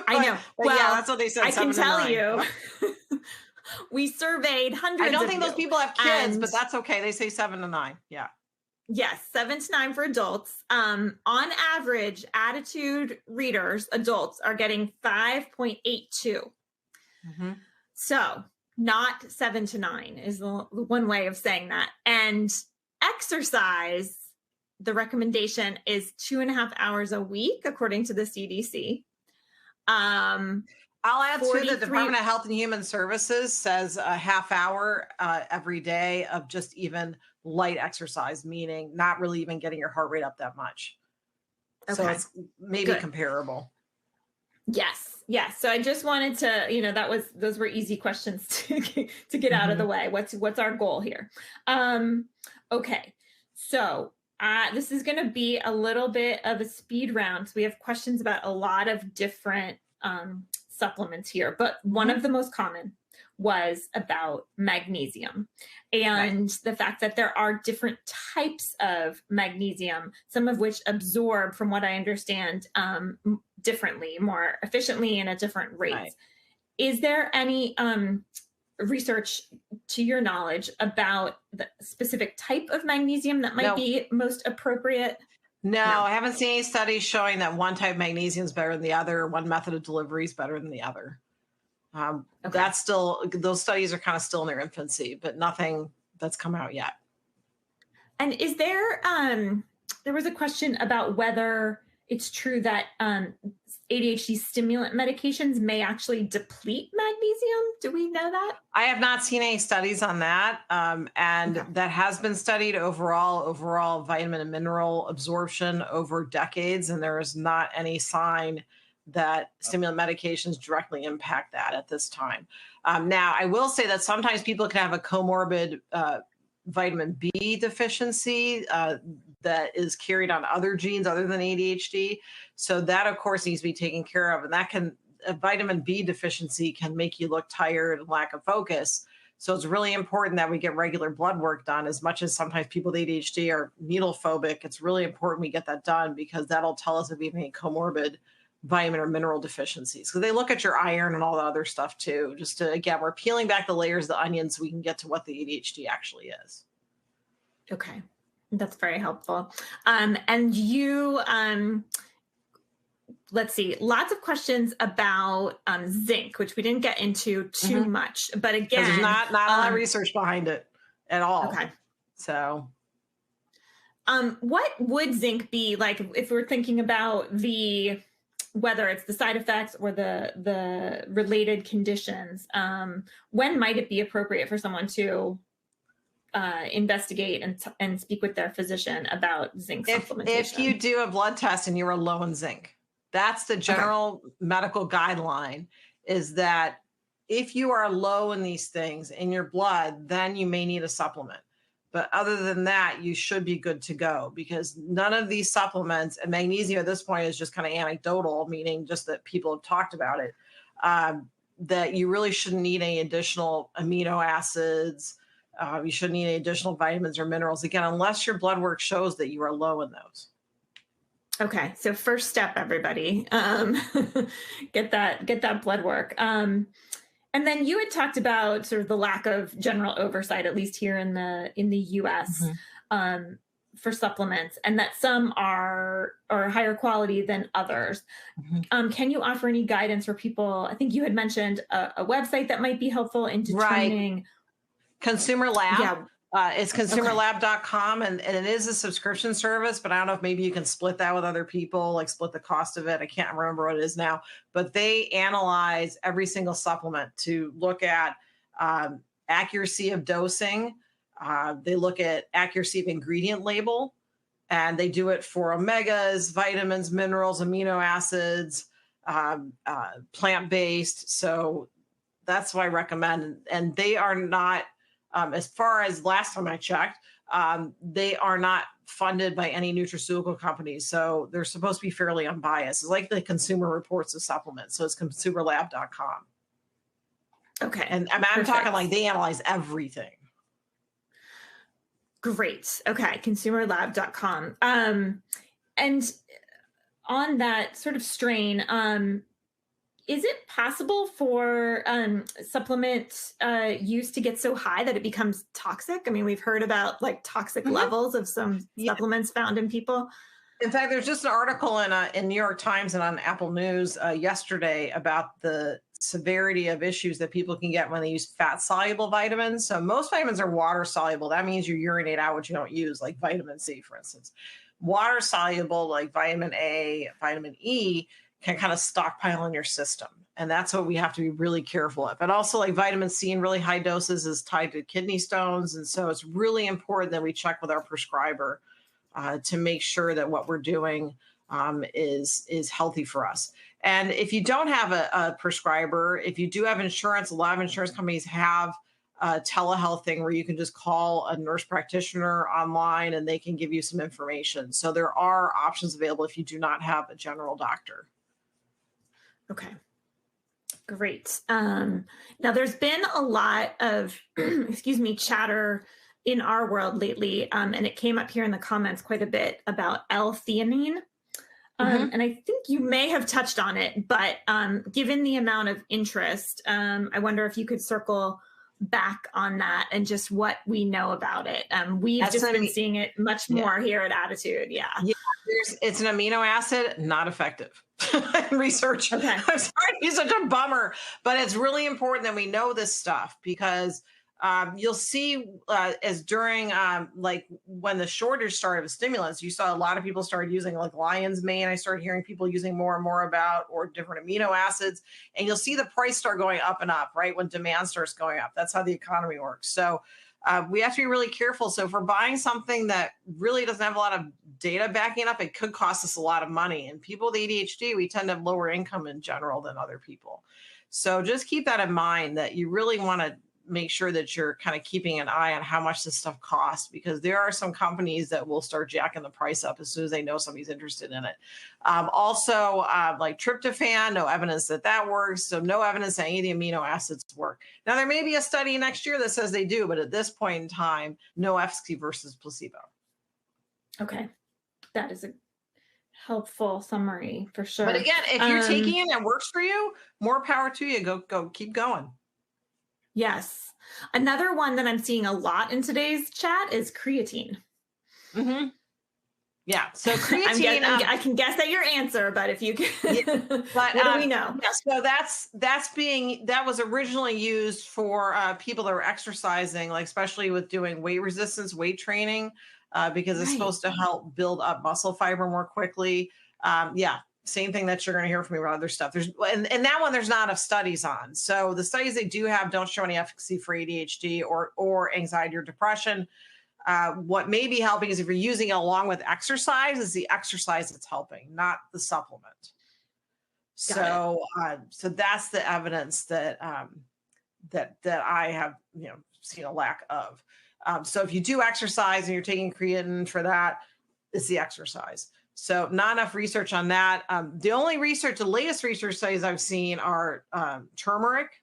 I know. Well, yeah, that's what they said. I can tell you. We surveyed hundreds. I don't think those people have kids, but that's okay. They say 7 to 9. Yeah. Yes, 7 to 9 for adults. On average, ADDitude readers, adults, are getting 5.82. So not 7 to 9 is the one way of saying that. And exercise, the recommendation is 2.5 hours a week, according to the CDC. I'll add to the Department of Health and Human Services says a half hour every day of just even light exercise, meaning not really even getting your heart rate up that much. Okay. So it's maybe comparable. Yes. Yes. So I just wanted to, those were easy questions to get out of the way. What's our goal here? Okay. So this is going to be a little bit of a speed round. So we have questions about a lot of different supplements here, but one of the most common was about magnesium and the fact that there are different types of magnesium, some of which absorb, from what I understand, differently, more efficiently, and at different rates. Right. Is there any research, to your knowledge, about the specific type of magnesium that might be most appropriate? No, I haven't seen any studies showing that one type of magnesium is better than the other. One method of delivery is better than the other. That's still, those studies are kind of still in their infancy, but nothing that's come out yet. And is there, there was a question about whether it's true that ADHD stimulant medications may actually deplete magnesium. Do we know that? I have not seen any studies on that. That has been studied overall vitamin and mineral absorption over decades. And there is not any sign that stimulant medications directly impact that at this time. Now, I will say that sometimes people can have a comorbid vitamin B deficiency that is carried on other genes other than ADHD. So that, of course, needs to be taken care of. And that can a vitamin B deficiency can make you look tired and lack of focus. So it's really important that we get regular blood work done. As much as sometimes people with ADHD are needle phobic, it's really important we get that done, because that'll tell us if we have any comorbid vitamin or mineral deficiencies. So they look at your iron and all the other stuff too. Just to, again, we're peeling back the layers of the onion so we can get to what the ADHD actually is. Okay. That's very helpful. And you, let's see, lots of questions about zinc, which we didn't get into too much, but again, there's not a lot of research behind it at all. Okay. So, what would zinc be like if we're thinking about whether it's the side effects or the related conditions? When might it be appropriate for someone to investigate and speak with their physician about zinc supplementation? If you do a blood test and you're low in zinc, that's the general medical guideline, is that if you are low in these things in your blood, then you may need a supplement. But other than that, you should be good to go, because none of these supplements, and magnesium at this point is just kind of anecdotal, meaning just that people have talked about it, that you really shouldn't need any additional amino acids. You shouldn't need any additional vitamins or minerals, again, unless your blood work shows that you are low in those. Okay. So first step, everybody, get that blood work. And then you had talked about sort of the lack of general oversight, at least here in the US, for supplements, and that some are higher quality than others. Can you offer any guidance for people? I think you had mentioned a website that might be helpful in determining. Right. Consumer Lab. Yeah. It's consumerlab.com, and it is a subscription service, but I don't know if maybe you can split that with other people, like split the cost of it. I can't remember what it is now, but they analyze every single supplement to look at accuracy of dosing. They look at accuracy of ingredient label, and they do it for omegas, vitamins, minerals, amino acids, plant-based. So that's why I recommend, and they are not, as far as last time I checked, they are not funded by any nutraceutical companies. So they're supposed to be fairly unbiased. It's like the Consumer Reports of supplements. So it's consumerlab.com. Okay. And I'm talking like they analyze everything. Great. Okay. Consumerlab.com. And on that sort of strain, is it possible for supplement use to get so high that it becomes toxic? I mean, we've heard about like toxic levels of some supplements found in people. In fact, there's just an article in New York Times and on Apple News yesterday about the severity of issues that people can get when they use fat-soluble vitamins. So most vitamins are water-soluble. That means you urinate out what you don't use, like vitamin C, for instance. Water-soluble, like vitamin A, vitamin E, can kind of stockpile in your system. And that's what we have to be really careful of. And also, like vitamin C in really high doses is tied to kidney stones. And so it's really important that we check with our prescriber to make sure that what we're doing is healthy for us. And if you don't have a prescriber, if you do have insurance, a lot of insurance companies have a telehealth thing where you can just call a nurse practitioner online and they can give you some information. So there are options available if you do not have a general doctor. Okay, great. Now there's been a lot of, chatter in our world lately, and it came up here in the comments quite a bit about L-theamine. And I think you may have touched on it, but given the amount of interest, I wonder if you could circle back on that and just what we know about it. We've just been seeing it much more here at ADDitude. Yeah, it's an amino acid, not effective. Research. Okay. I'm sorry, it's such a bummer, but it's really important that we know this stuff, because you'll see as during like when the shortage started of stimulants, you saw a lot of people started using like lion's mane. I started hearing people using more and more about, or different amino acids, and you'll see the price start going up and up, right? When demand starts going up. That's how the economy works. So we have to be really careful. So if we're buying something that really doesn't have a lot of data backing up, it could cost us a lot of money. And people with ADHD, we tend to have lower income in general than other people. So just keep that in mind, that you really want to make sure that you're kind of keeping an eye on how much this stuff costs, because there are some companies that will start jacking the price up as soon as they know somebody's interested in it. Also, like tryptophan, no evidence that that works. So no evidence that any of the amino acids work. Now, there may be a study next year that says they do, but at this point in time, no efficacy versus placebo. Okay. That is a helpful summary for sure. But again, if you're taking it and it works for you, more power to you. Go, keep going. Yes. Another one that I'm seeing a lot in today's chat is creatine. Mm-hmm. Yeah. So creatine, I can guess at your answer, but if you can, but, what do we know? Yeah, so that was originally used for people that were exercising, like especially with doing weight resistance, weight training, because it's supposed to help build up muscle fiber more quickly. Yeah. Same thing that you're going to hear from me about other stuff. And that one, there's not enough studies on. So the studies they do have don't show any efficacy for ADHD or anxiety or depression. What may be helping is if you're using it along with exercise, is the exercise that's helping, not the supplement. So that's the evidence that that I have seen a lack of. So if you do exercise and you're taking creatine for that, it's the exercise. So not enough research on that. The latest research studies I've seen are turmeric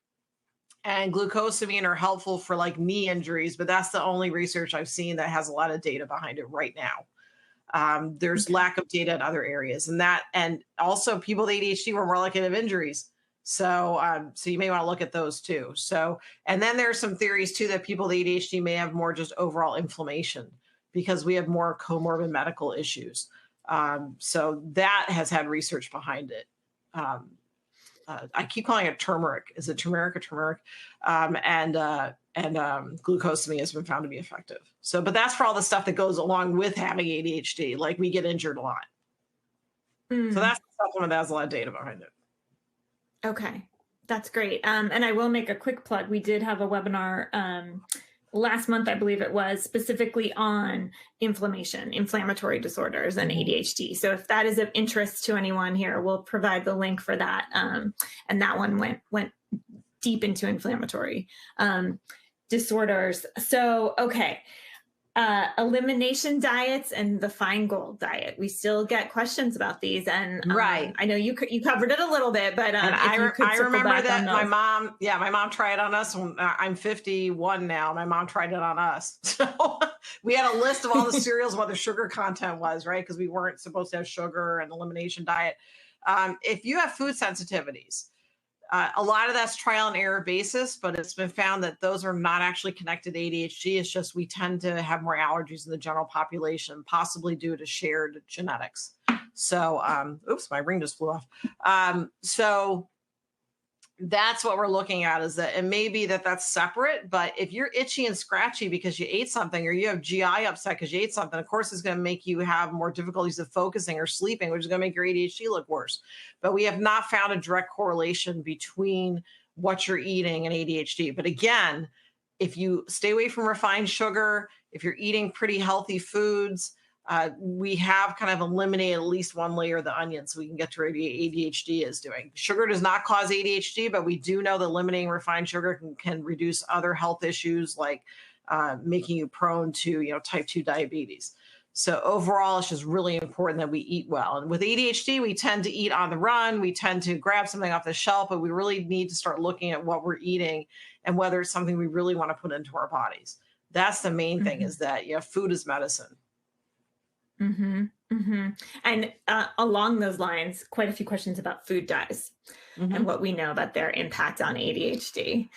and glucosamine are helpful for like knee injuries, but that's the only research I've seen that has a lot of data behind it right now. There's lack of data in other areas, and also people with ADHD were more likely to have injuries. So you may want to look at those too. So, and then there's some theories too that people with ADHD may have more just overall inflammation because we have more comorbid medical issues. So that has had research behind it. I keep calling it turmeric. Is it turmeric or turmeric? And glucosamine has been found to be effective. So, but that's for all the stuff that goes along with having ADHD. Like we get injured a lot. So that's the supplement that has a lot of data behind it. Okay, that's great. And I will make a quick plug. We did have a webinar last month, I believe it was, specifically on inflammatory disorders and ADHD. So if that is of interest to anyone here, we'll provide the link for that. And that one went deep into inflammatory disorders. So, okay. Elimination diets and the Feingold diet. We still get questions about these, and I know you covered it a little bit, but I remember that my mom tried it on us. When, I'm 51 now. My mom tried it on us, so we had a list of all the cereals, what the sugar content was, right? Because we weren't supposed to have sugar and elimination diet. If you have food sensitivities, a lot of that's trial and error basis, but it's been found that those are not actually connected to ADHD. It's just we tend to have more allergies in the general population, possibly due to shared genetics. So, oops, my ring just flew off. So that's what we're looking at, is that it may be that that's separate, but if you're itchy and scratchy because you ate something, or you have GI upset because you ate something, of course, it's going to make you have more difficulties of focusing or sleeping, which is going to make your ADHD look worse. But we have not found a direct correlation between what you're eating and ADHD. But again, if you stay away from refined sugar, if you're eating pretty healthy foods, we have kind of eliminated at least one layer of the onion so we can get to where ADHD is doing. Sugar does not cause ADHD, but we do know that eliminating refined sugar can reduce other health issues, like making you prone to type 2 diabetes. So overall, it's just really important that we eat well. And with ADHD, we tend to eat on the run. We tend to grab something off the shelf, but we really need to start looking at what we're eating and whether it's something we really want to put into our bodies. That's the main thing, is that food is medicine. And along those lines, quite a few questions about food dyes and what we know about their impact on ADHD.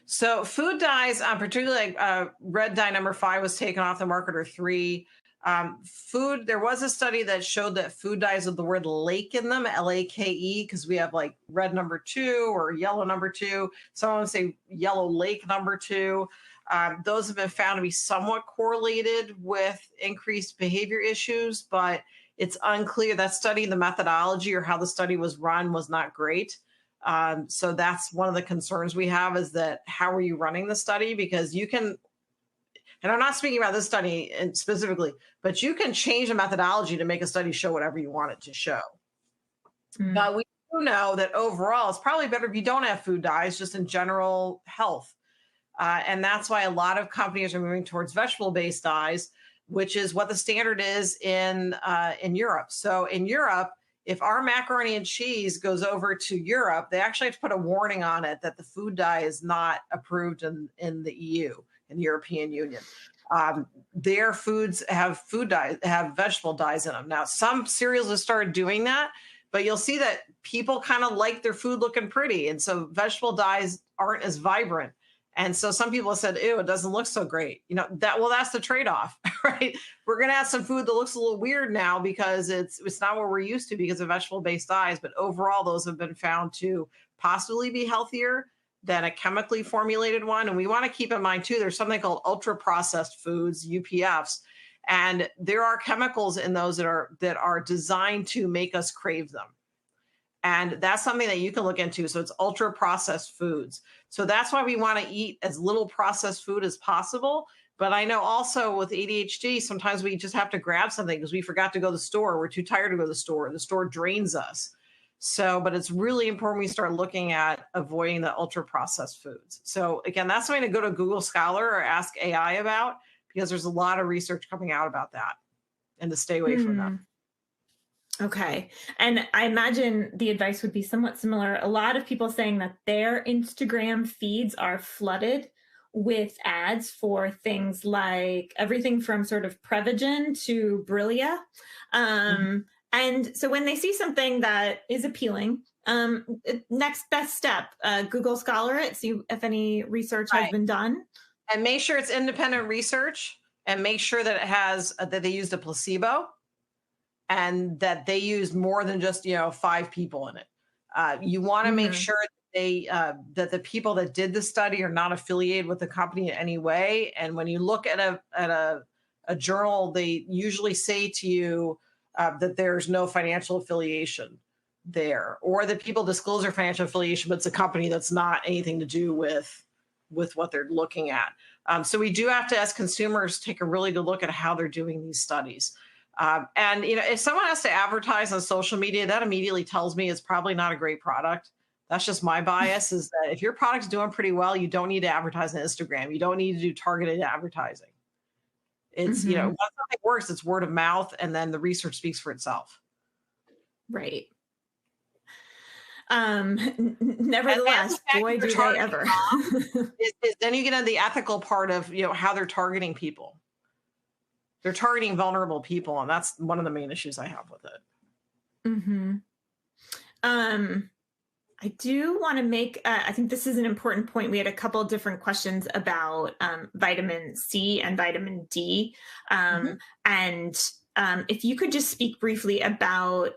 So food dyes, particularly like red dye number 5 was taken off the market, or 3. There was a study that showed that food dyes with the word lake in them, L-A-K-E, because we have like red number 2 or yellow number 2. Some would say yellow lake number 2. Those have been found to be somewhat correlated with increased behavior issues, but it's unclear. That study, the methodology or how the study was run was not great. So that's one of the concerns we have, is that how are you running the study? Because you can, and I'm not speaking about this study specifically, but you can change the methodology to make a study show whatever you want it to show. But we do know that overall, it's probably better if you don't have food dyes, just in general health. And that's why a lot of companies are moving towards vegetable-based dyes, which is what the standard is in Europe. So in Europe, if our macaroni and cheese goes over to Europe, they actually have to put a warning on it that the food dye is not approved in the EU, in the European Union. Their foods have food dye, have vegetable dyes in them. Now, some cereals have started doing that, but you'll see that people kind of like their food looking pretty. And so vegetable dyes aren't as vibrant. And so some people have said, ew, it doesn't look so great. That's the trade-off, right? We're going to have some food that looks a little weird now because it's not what we're used to because of vegetable-based dyes. But overall, those have been found to possibly be healthier than a chemically formulated one. And we want to keep in mind, too, there's something called ultra-processed foods, UPFs. And there are chemicals in those that are designed to make us crave them. And that's something that you can look into. So it's ultra processed foods. So that's why we want to eat as little processed food as possible. But I know also with ADHD, sometimes we just have to grab something because we forgot to go to the store. We're too tired to go to the store. The store drains us. So, but it's really important we start looking at avoiding the ultra processed foods. So again, that's something to go to Google Scholar or ask AI about because there's a lot of research coming out about that and to stay away from them. Okay. And I imagine the advice would be somewhat similar. A lot of people saying that their Instagram feeds are flooded with ads for things like everything from sort of Prevagen to Brillia. And so when they see something that is appealing, next best step, Google Scholar it, see if any research has been done. And make sure it's independent research and make sure that it has, that they used a placebo. And that they use more than just 5 people in it. You want to make sure that that the people that did the study are not affiliated with the company in any way. And when you look at a journal, they usually say to you that there's no financial affiliation there, or that people disclose their financial affiliation, but it's a company that's not anything to do with what they're looking at. So we do have to, as consumers, take a really good look at how they're doing these studies. And if someone has to advertise on social media, that immediately tells me it's probably not a great product. That's just my bias, is that if your product's doing pretty well, you don't need to advertise on Instagram. You don't need to do targeted advertising. It's, once something works, it's word of mouth, and then the research speaks for itself. Right. Nevertheless, boy, do they ever. Then you get into the ethical part of, how they're targeting people. They're targeting vulnerable people, and that's one of the main issues I have with it. I do want to make, I think this is an important point. We had a couple of different questions about vitamin C and vitamin D. And if you could just speak briefly about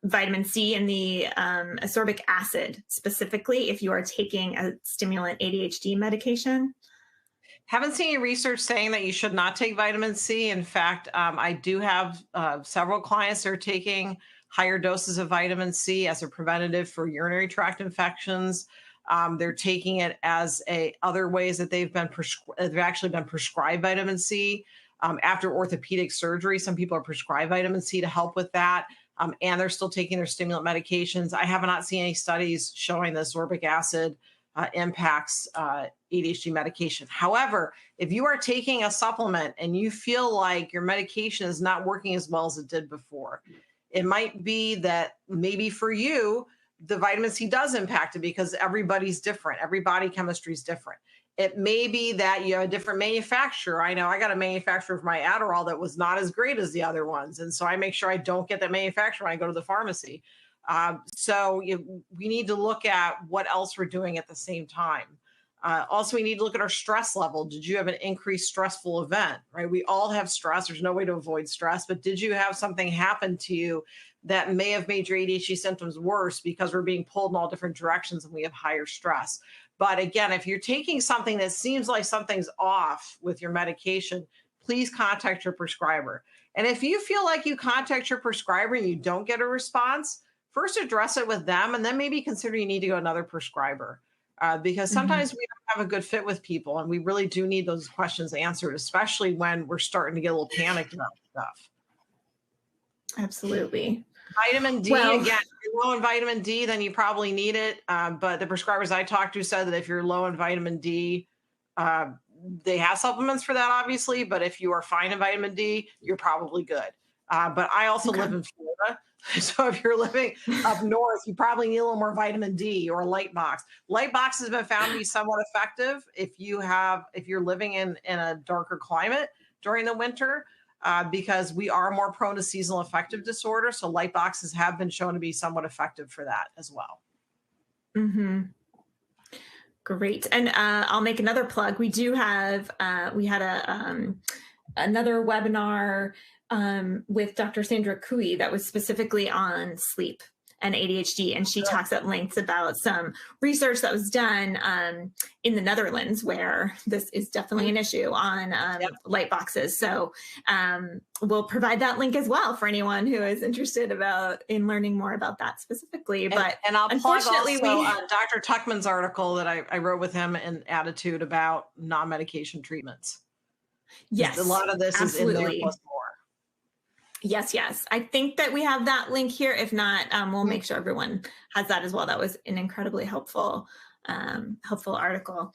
vitamin C and the ascorbic acid, specifically if you are taking a stimulant ADHD medication. Haven't seen any research saying that you should not take vitamin C. In fact, I do have several clients that are taking higher doses of vitamin C as a preventative for urinary tract infections. They're taking it as other ways that they've actually been prescribed vitamin C. After orthopedic surgery, some people are prescribed vitamin C to help with that. And they're still taking their stimulant medications. I have not seen any studies showing the ascorbic acid impacts ADHD medication. However, if you are taking a supplement and you feel like your medication is not working as well as it did before, it might be that maybe for you, the vitamin C does impact it because everybody's different. Every body chemistry is different. It may be that you have a different manufacturer. I know I got a manufacturer for my Adderall that was not as great as the other ones. And so I make sure I don't get that manufacturer when I go to the pharmacy. So we need to look at what else we're doing at the same time. Also, we need to look at our stress level. Did you have an increased stressful event, right? We all have stress. There's no way to avoid stress, but did you have something happen to you that may have made your ADHD symptoms worse because we're being pulled in all different directions and we have higher stress? But again, if you're taking something that seems like something's off with your medication, please contact your prescriber. And if you feel like you contact your prescriber and you don't get a response, first address it with them and then maybe consider you need to go to another prescriber. Because sometimes we don't have a good fit with people and we really do need those questions answered, especially when we're starting to get a little panicked about stuff. Absolutely. Vitamin D, again, if you're low in vitamin D, then you probably need it. But the prescribers I talked to said that if you're low in vitamin D, They have supplements for that, obviously, but if you are fine in vitamin D, you're probably good. But I also live in Florida. So if you're living up north, you probably need a little more vitamin D or a light box. Light box has been found to be somewhat effective if you're living in a darker climate during the winter, because we are more prone to seasonal affective disorder. So light boxes have been shown to be somewhat effective for that as well. Mm-hmm. Great. And I'll make another plug. We do have, we had another webinar with Dr. Sandra Cooey that was specifically on sleep and ADHD. And she talks at length about some research that was done in the Netherlands, where this is definitely an issue on light boxes. So we'll provide that link as well for anyone who is interested in learning more about that specifically. But and I'll plug unfortunately, also Dr. Tuckman's article that I wrote with him in ADDitude about non-medication treatments. Yes, a lot of this absolutely. is in there plus more. Yes, yes. I think that we have that link here. If not, we'll make sure everyone has that as well. That was an incredibly helpful article.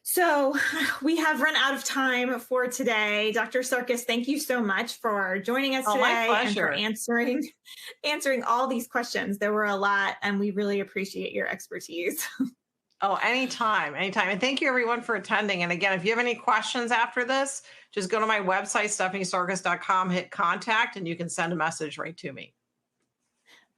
So we have run out of time for today. Dr. Sarkis, thank you so much for joining us today and for answering all these questions. There were a lot, and we really appreciate your expertise. Oh, anytime. And thank you everyone for attending. And again, if you have any questions after this, just go to my website, stephaniesarkis.com, hit contact, and you can send a message right to me.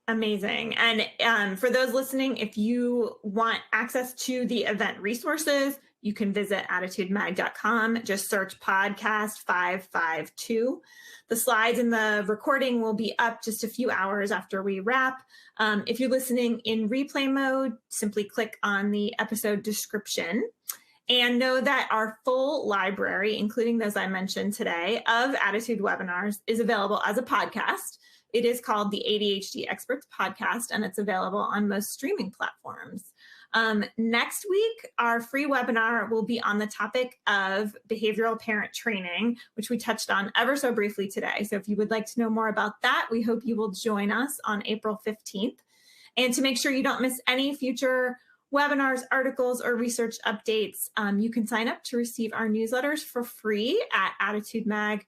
Amazing. And for those listening, if you want access to the event resources, you can visit ADDitudemag.com. Just search podcast 552. The slides and the recording will be up just a few hours after we wrap. If you're listening in replay mode, simply click on the episode description. And know that our full library, including those I mentioned today, of ADDitude webinars is available as a podcast. It is called the ADHD Experts podcast, and it's available on most streaming platforms. Next week, our free webinar will be on the topic of behavioral parent training, which we touched on ever so briefly today. So if you would like to know more about that, we hope you will join us on April 15th. And to make sure you don't miss any future webinars, articles, or research updates, you can sign up to receive our newsletters for free at ADDitudemag.com/.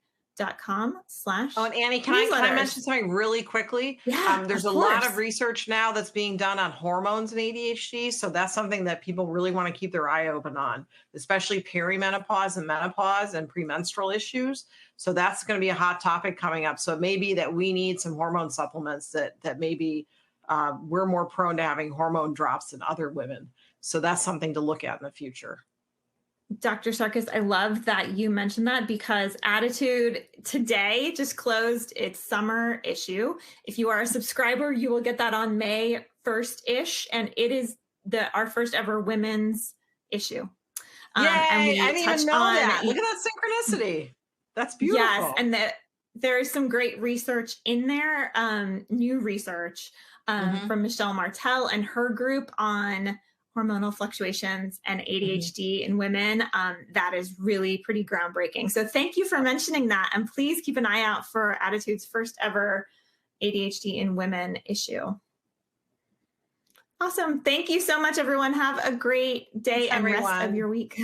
Oh, and Annie, can I mention something really quickly? Yeah, there's a lot of research now that's being done on hormones and ADHD. So that's something that people really want to keep their eye open on, especially perimenopause and menopause and premenstrual issues. So that's going to be a hot topic coming up. So it may be that we need some hormone supplements that maybe we're more prone to having hormone drops than other women. So that's something to look at in the future. Dr. Sarkis, I love that you mentioned that, because ADDitude today just closed its summer issue. If you are a subscriber, you will get that on May 1st-ish, and it is our first ever women's issue. Yay! I didn't even know that. Look at that synchronicity. That's beautiful. Yes, and there is some great research in there, new research from Michelle Martel and her group on hormonal fluctuations and ADHD in women. That is really pretty groundbreaking. So thank you for mentioning that. And please keep an eye out for ADDitude's first ever ADHD in women issue. Awesome. Thank you so much, everyone. Have a great day and rest of your week.